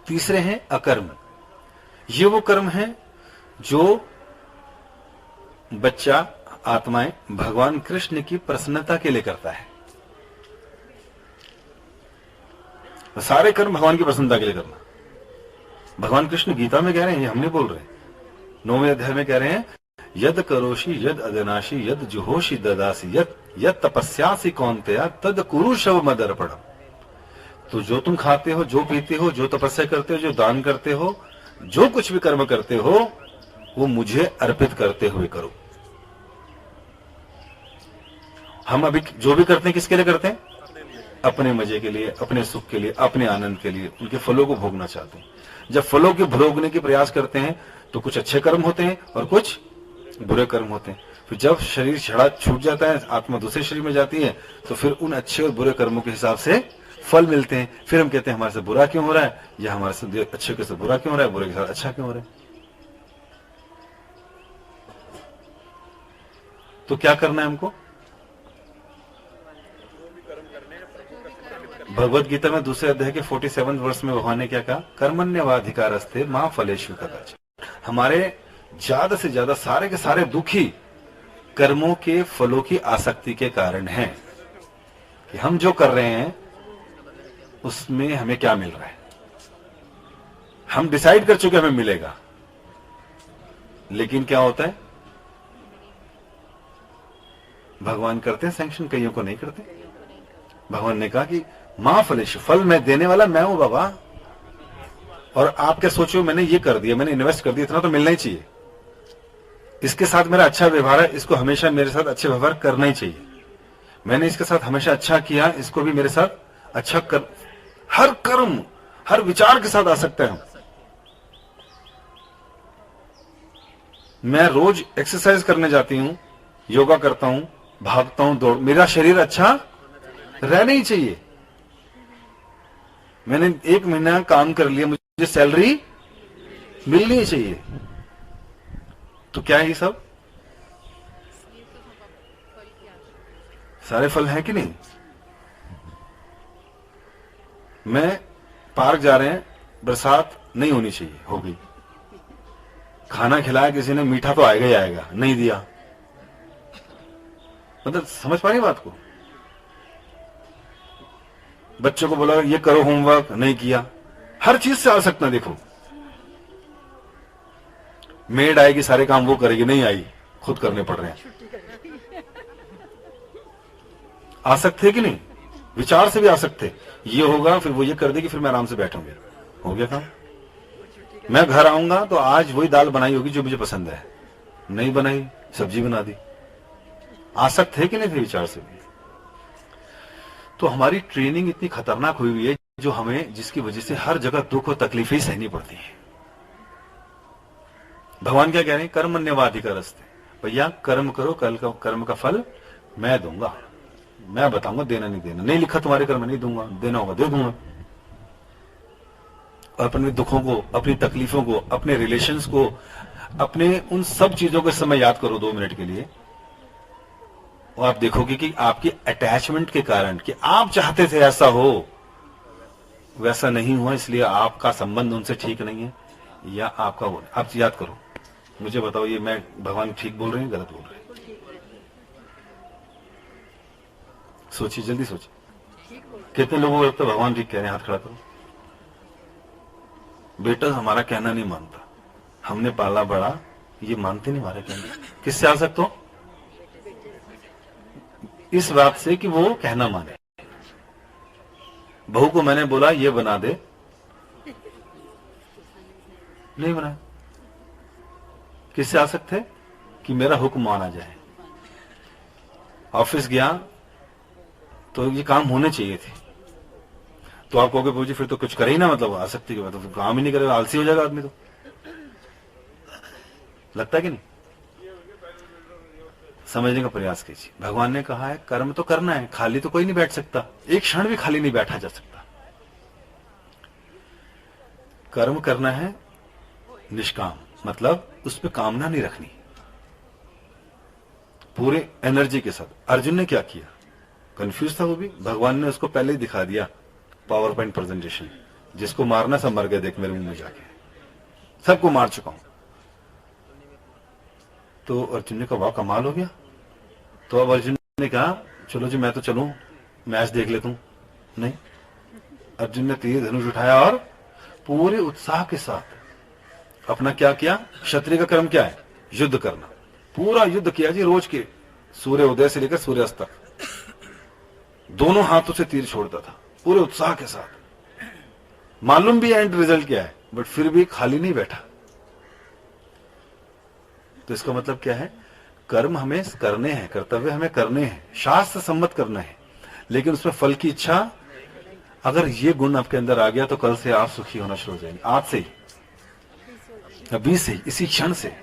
तीसरे हैं अकर्म। ये वो कर्म है जो बच्चा, आत्माएं भगवान कृष्ण की प्रसन्नता के लिए करता है। सारे कर्म भगवान की प्रसन्नता के लिए करना। भगवान कृष्ण गीता में कह रहे हैं, ये हम नहीं बोल रहे, 9वें अध्याय में कह रहे हैं, यद करोषि यद अदनाशी यद जुहोषि ददासी यद तपस्यासी कौन्तेया तद कुरु शव मदर्पणम। तो जो तुम खाते हो, जो पीते हो, जो तपस्या करते हो, जो दान करते हो, जो कुछ भी कर्म करते हो, वो मुझे अर्पित करते हुए करो। हम अभी जो भी करते हैं किसके लिए करते हैं? अपने मजे के लिए, अपने सुख के लिए, अपने आनंद के लिए, उनके फलों को भोगना चाहते हैं। जब फलों के भोगने के प्रयास करते हैं तो कुछ अच्छे कर्म होते हैं और कुछ बुरे कर्म होते हैं। फिर जब शरीर छड़ा छूट जाता है, आत्मा दूसरे शरीर में जाती है, तो फिर उन अच्छे और बुरे कर्मों के हिसाब से फल मिलते हैं। फिर हम कहते हैं हमारे से बुरा क्यों हो रहा है, या हमारे से अच्छे के साथ बुरा क्यों हो रहा है, बुरे के साथ अच्छा क्यों हो रहा है। तो क्या करना है हमको? भगवत गीता में दूसरे अध्याय के 47वें वर्ष में भगवान ने क्या कहा? कर्मण्यवाधिकारस्ते मां फलेषु कदाचन। हमारे ज्यादा से ज्यादा सारे के सारे दुखी कर्मों के फलों की आसक्ति के कारण हैं कि हम जो कर रहे हैं उसमें हमें क्या मिल रहा है। हम डिसाइड कर चुके हमें मिलेगा, लेकिन क्या होता है? भगवान करते हैं सैंक्शन, कईयों को नहीं करते। भगवान ने कहा कि मां फलेषु, फल मैं देने वाला मैं हूं बाबा। और आप क्या सोचो, मैंने ये कर दिया, मैंने इन्वेस्ट कर दिया, इतना तो मिलना ही चाहिए। इसके साथ मेरा अच्छा व्यवहार है, इसको हमेशा मेरे साथ अच्छे व्यवहार करना ही चाहिए। मैंने इसके साथ हमेशा अच्छा किया, इसको भी मेरे साथ अच्छा कर। हर कर्म, हर विचार के साथ आ सकते हैं। मैं रोज एक्सरसाइज करने जाती हूं, योगा करता हूं, भागता हूं, दौड़, मेरा शरीर अच्छा रहना ही चाहिए। मैंने 1 महीना काम कर लिया, मुझे सैलरी मिलनी ही चाहिए। तो क्या है ये सब? सारे फल हैं कि नहीं? मैं पार्क जा रहे हैं, बरसात नहीं होनी चाहिए, हो गई। खाना खिलाया किसी ने, मीठा तो आएगा ही आएगा, नहीं दिया। मतलब समझ पा रही बात को? बच्चों को बोला ये करो होमवर्क, नहीं किया। हर चीज से आ सकता है। देखो, मेड आएगी, सारे काम वो करेगी, नहीं आई, खुद करने पड़ रहे हैं। आ सकते कि नहीं? विचार से भी आ सकते। ये होगा, फिर वो ये कर देगी, फिर मैं आराम से बैठूंगा, हो गया काम। मैं घर आऊंगा तो आज वही दाल बनाई होगी जो मुझे पसंद है, नहीं बनाई, सब्जी बना दी। आ सकते हैं कि नहीं थे विचार से भी? तो हमारी ट्रेनिंग इतनी खतरनाक हुई हुई है, जो हमें, जिसकी वजह से हर जगह दुख और तकलीफें सहनी पड़ती है। भगवान क्या कह रहे हैं? कर्मण्यवाधिकारस्ते, भैया कर्म करो, कल का कर्म का फल मैं दूंगा, मैं बताऊंगा, देना नहीं देना। नहीं लिखा तुम्हारे कर्म, नहीं दूंगा, देना होगा दे दूंगा। और अपने दुखों को, अपनी तकलीफों को, अपने रिलेशंस को, अपने उन सब चीजों को समय याद करो 2 मिनट के लिए, और आप देखोगे कि आपकी अटैचमेंट के कारण, कि आप चाहते थे ऐसा हो, वैसा नहीं हुआ, इसलिए आपका संबंध उनसे ठीक नहीं है, या आपका वो। आप याद करो, मुझे बताओ, ये मैं भगवान ठीक बोल रहे हैं, गलत बोल रहे हैं? सोचिए, जल्दी सोचिए। कितने लोगों को लगता है भगवान ठीक कह रहे हैं? हाथ खड़ा करो। बेटा हमारा कहना नहीं मानता, हमने पाला बड़ा, ये मानते नहीं हमारे कहना। किससे आ सकते हो? इस बात से कि वो कहना माने। बहू को मैंने बोला ये बना दे, नहीं बनाया। किससे आ सकते? कि मेरा हुक्म माना जाए। ऑफिस गया तो ये काम होने चाहिए थे, तो आप कहोगे बाबूजी फिर तो कुछ करे ही ना, मतलब आसक्ति के बाद तो काम ही नहीं करेगा, आलसी हो जाएगा आदमी। तो लगता है कि नहीं? समझने का प्रयास कीजिए। भगवान ने कहा है कर्म तो करना है, खाली तो कोई नहीं बैठ सकता, एक क्षण भी खाली नहीं बैठा जा सकता। कर्म करना है निष्काम, मतलब उस पर कामना नहीं रखनी, पूरे एनर्जी के साथ। अर्जुन ने क्या किया? कंफ्यूज था वो भी, भगवान ने उसको पहले ही दिखा दिया पावर पॉइंट प्रेजेंटेशन, जिसको मारना सब मर गए, देख मेरे मुंह में जाके, सबको मार चुका हूं। तो अर्जुन ने कहा वाह कमाल हो गया। तो अब अर्जुन ने कहा चलो जी मैं तो चलूं, मैच देख लेता हूं। नहीं, अर्जुन ने तीर धनुष उठाया और पूरे उत्साह के साथ अपना क्या किया? क्षत्रिय का कर्म क्या है? युद्ध करना। पूरा युद्ध किया जी, रोज के सूर्य उदय से लेकर सूर्यास्त तक दोनों हाथों से तीर छोड़ता था पूरे उत्साह के साथ। मालूम भी एंड रिजल्ट क्या है, बट फिर भी खाली नहीं बैठा। तो इसका मतलब क्या है? कर्म हमें करने हैं, कर्तव्य हमें करने हैं, शास्त्र सम्मत करना है, लेकिन उसमें फल की इच्छा, अगर ये गुण आपके अंदर आ गया तो कल से आप सुखी होना शुरू हो जाएंगे। आज से ही, अभी से, इसी क्षण से।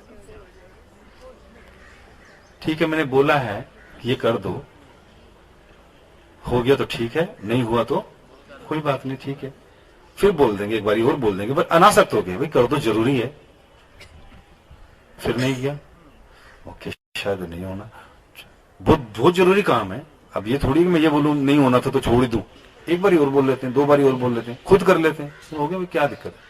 ठीक है, मैंने बोला है ये कर दो, हो गया तो ठीक है, नहीं हुआ तो कोई बात नहीं, ठीक है, फिर बोल देंगे, एक बारी और बोल देंगे, बट अनासक्त हो गए, भाई कर दो जरूरी है। फिर नहीं किया, ओके शायद नहीं होना, बहुत बहुत जरूरी काम है। अब ये थोड़ी कि मैं ये बोलूं नहीं होना था तो छोड़ ही दूं, एक बारी और बोल लेते हैं, 2 बारी और बोल लेते हैं, खुद कर लेते हैं, तो हो गया, क्या दिक्कत है।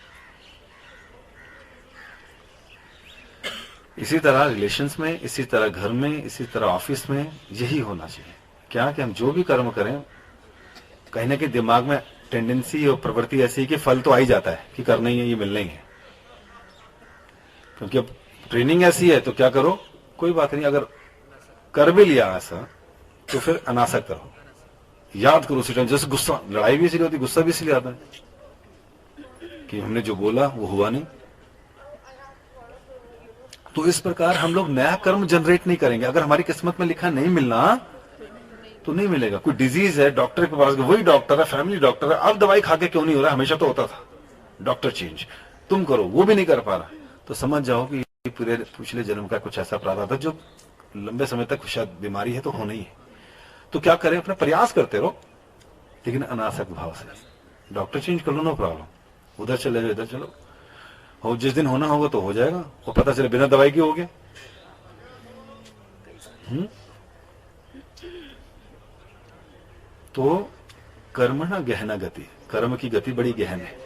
इसी तरह रिलेशंस में, इसी तरह घर में, इसी तरह ऑफिस में यही होना चाहिए। क्या कि हम जो भी कर्म करें, कहीं ना कहीं दिमाग में टेंडेंसी और प्रवृत्ति ऐसी है कि फल तो आ ही जाता है कि करना ही है, ये मिलना ही है। क्योंकि अब ट्रेनिंग ऐसी है तो क्या करो, कोई बात नहीं, अगर कर भी लिया ऐसा तो फिर अनासक्त रहो, याद करो उसी टाइम। जैसे गुस्सा, लड़ाई भी इसलिए होती, गुस्सा भी इसलिए आता है कि हमने जो बोला वो हुआ नहीं। तो इस प्रकार हम लोग नया कर्म जनरेट नहीं करेंगे। अगर हमारी किस्मत में लिखा नहीं मिलना तो नहीं मिलेगा। कोई डिजीज है, डॉक्टर के पास, वही डॉक्टर है, फैमिली डॉक्टर है, अब दवाई खा के क्यों नहीं हो रहा, हमेशा तो होता था, डॉक्टर चेंज तुम करो, वो भी नहीं कर पा रहा, तो समझ जाओ कि पूरे पिछले जन्म का कुछ ऐसा प्रारब्ध है जो लंबे समय तक शायद बीमारी है तो होना ही है। तो क्या करें, अपना प्रयास करते रहो, लेकिन अनासक्त भाव से। डॉक्टर चेंज कर लो, नो प्रॉब्लम, उधर चले जाओ, इधर चलो, और जिस दिन होना होगा तो हो जाएगा, और पता चले बिना दवाई के हो गया। तो कर्म ना गहना गति, कर्म की गति बड़ी गहन है।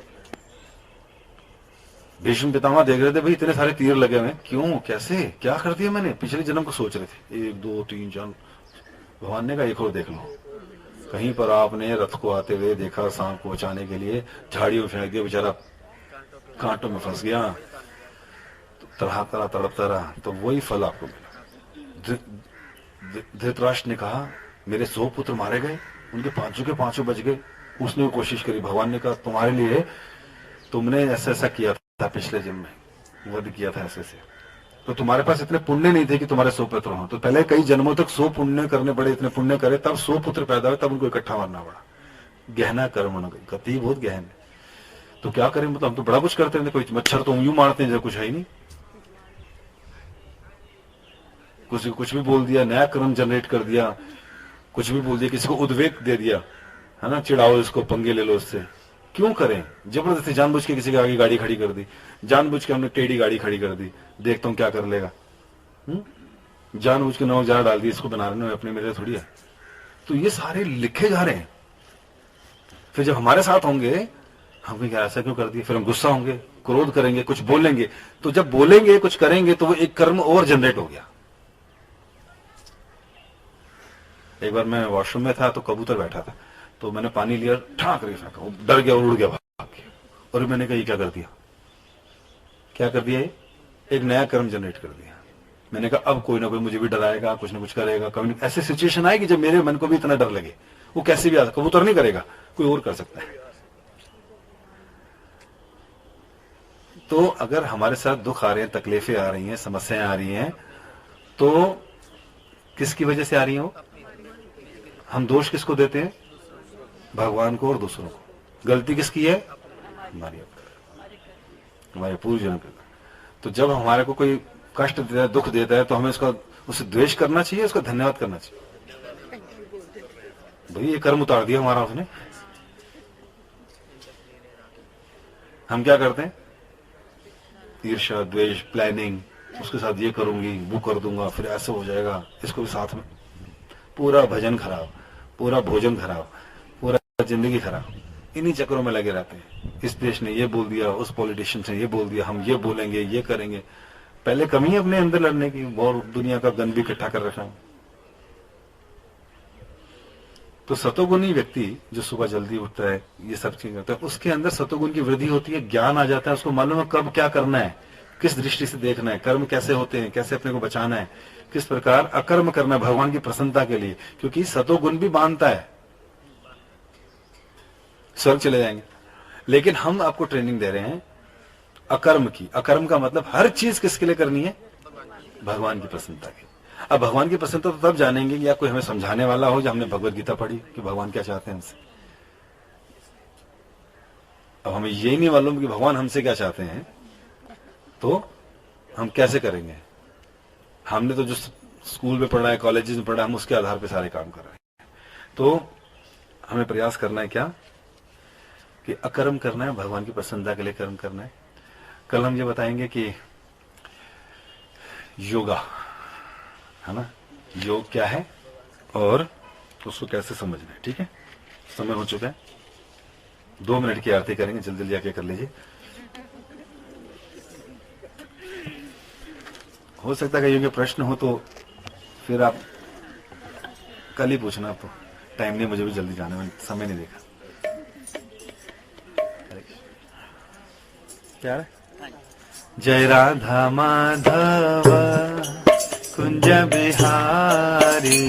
भीष्म पितामह देख रहे थे, भाई इतने सारे तीर लगे हुए, क्यों, कैसे, क्या कर दिया मैंने, पिछले जन्म को सोच रहे थे। 1 2 3 4, भगवान ने कहा एक और देख लो। कहीं पर आपने रथ को आते हुए देखा, सांप को बचाने के लिए झाड़ियों में फेंक दिया, बेचारा कांटों में फंस गया, तड़पता रहा तड़पता रहा, तो वही फल आपको मिला। धृतराष्ट्र ने कहा मेरे 100 पुत्र मारे गए, उनके 5 के 5 बच गए, उसने कोशिश करी। भगवान ने कहा तुम्हारे लिए, तुमने ऐसा ऐसा किया था पिछले जन्म में, वध किया था ऐसे से, तो तुम्हारे पास इतने पुण्य नहीं थे कि तुम्हारे 100 पुत्र हो, तो पहले कई जन्मों तक 100 पुण्य करने पड़े, इतने पुण्य करे तब 100 पुत्र पैदा हुए, तब उनको इकट्ठा मारना पड़ा। गहना कर्म, गति बहुत गहन है। तो क्या करें, मतलब हम तो बड़ा कुछ करते हैं, कोई मच्छर तो यूं मारते हैं जैसे कुछ है ही नहीं, कुछ भी बोल दिया, नया कर्म जनरेट कर दिया, कुछ भी बोल दिया, किसी को उद्वेग दे दिया, है ना, चिढ़ाओ इसको, पंगे ले लो इससे, क्यों करें, जबरदस्ती जानबूझ के किसी के आगे गाड़ी खड़ी कर दी, जानबूझ के हमने टेढ़ी गाड़ी खड़ी कर दी, देखता हूं क्या कर लेगा, जानबूझ के नमक ज़्यादा डाल दी, इसको बना रहे अपने मेरे थोड़ी है। तो ये सारे लिखे जा रहे हैं। फिर जब हमारे साथ होंगे, हम क्या ऐसा क्यों कर दिया, फिर हम गुस्सा होंगे, क्रोध करेंगे, कुछ बोलेंगे, तो जब बोलेंगे कुछ करेंगे तो वो एक कर्म और जनरेट हो गया। एक बार मैं वॉशरूम में था तो कबूतर बैठा था, तो मैंने पानी लिया, ठाक करके फेंका, वो डर गया और उड़ गया भाग के, और मैंने कहा ये क्या कर दिया, क्या कर दिया, ये एक नया कर्म जनरेट कर दिया। मैंने कहा अब कोई ना कोई मुझे भी डराएगा, कुछ ना कुछ करेगा, कभी ऐसी सिचुएशन आएगी जब मेरे मन को भी इतना डर लगे, वो कैसे भी आता, कबूतर नहीं करेगा, कोई और कर सकता है। तो अगर हमारे साथ दुख आ रहे हैं, तकलीफें आ रही हैं, समस्याएं आ रही हैं, तो किसकी वजह से आ रही हो, हम दोष किसको देते हैं, भगवान को और दूसरों को। गलती किसकी है, हमारी, हमारे पूर्वजन्म की। तो जब हमारे को कोई कष्ट देता है, दुख देता है, तो हमें उसे द्वेष करना चाहिए, उसका धन्यवाद करना चाहिए। भाई ये कर्म उतार दिया हमारा उसने। हम क्या करते हैं, ईर्ष्या, द्वेष, प्लानिंग, उसके साथ ये करूंगी, वो कर दूंगा, फिर ऐसा हो जाएगा, इसको भी साथ में, पूरा भजन खराब, पूरा भोजन खराब, पूरा जिंदगी खराब, इन्हीं चक्रों में लगे रहते हैं। इस देश ने ये बोल दिया, उस पॉलिटिशियन ने ये बोल दिया, हम ये बोलेंगे, ये करेंगे। पहले कमी है अपने अंदर लड़ने की, और दुनिया का गंद भी इकट्ठा कर रखा है। तो सतोगुणी व्यक्ति जो सुबह जल्दी उठता है, ये सब चीज करता है, उसके अंदर सतोगुण की वृद्धि होती है, ज्ञान आ जाता है, उसको मालूम है कब क्या करना है, किस दृष्टि से देखना है, कर्म कैसे होते हैं, कैसे अपने को बचाना है, किस प्रकार अकर्म करना है भगवान की प्रसन्नता के लिए। क्योंकि सतोगुण भी बांधता है, स्वर्ग चले जाएंगे। लेकिन हम आपको ट्रेनिंग दे रहे हैं अकर्म की। अकर्म का मतलब हर चीज किसके लिए करनी है, भगवान की प्रसन्नता की। अब भगवान की प्रसन्नता तो तब जानेंगे या कोई हमें समझाने वाला हो, जब हमने भगवत गीता पढ़ी कि भगवान क्या चाहते हैं हमसे। अब हमें यही नहीं मालूम कि भगवान हमसे क्या चाहते हैं, तो हम कैसे करेंगे। हमने तो जो स्कूल में पढ़ा है, कॉलेजेस में पढ़ा है, हम उसके आधार पर सारे काम कर रहे हैं। तो हमें प्रयास करना है क्या, कि अकर्म करना है, भगवान की प्रसन्नता के लिए कर्म करना है। कल हम ये बताएंगे कि योगा, है ना, योग क्या है और उसको कैसे समझना है। ठीक है, समय हो चुका है, 2 मिनट की आरती करेंगे, जल्दी जल्दी आके कर लीजिए। हो सकता है कि ये प्रश्न हो तो फिर आप कल ही पूछना, आपको टाइम नहीं, मुझे भी जल्दी जाना है, समय नहीं देखा। क्या है? जय राधा माधव कुंज बिहारी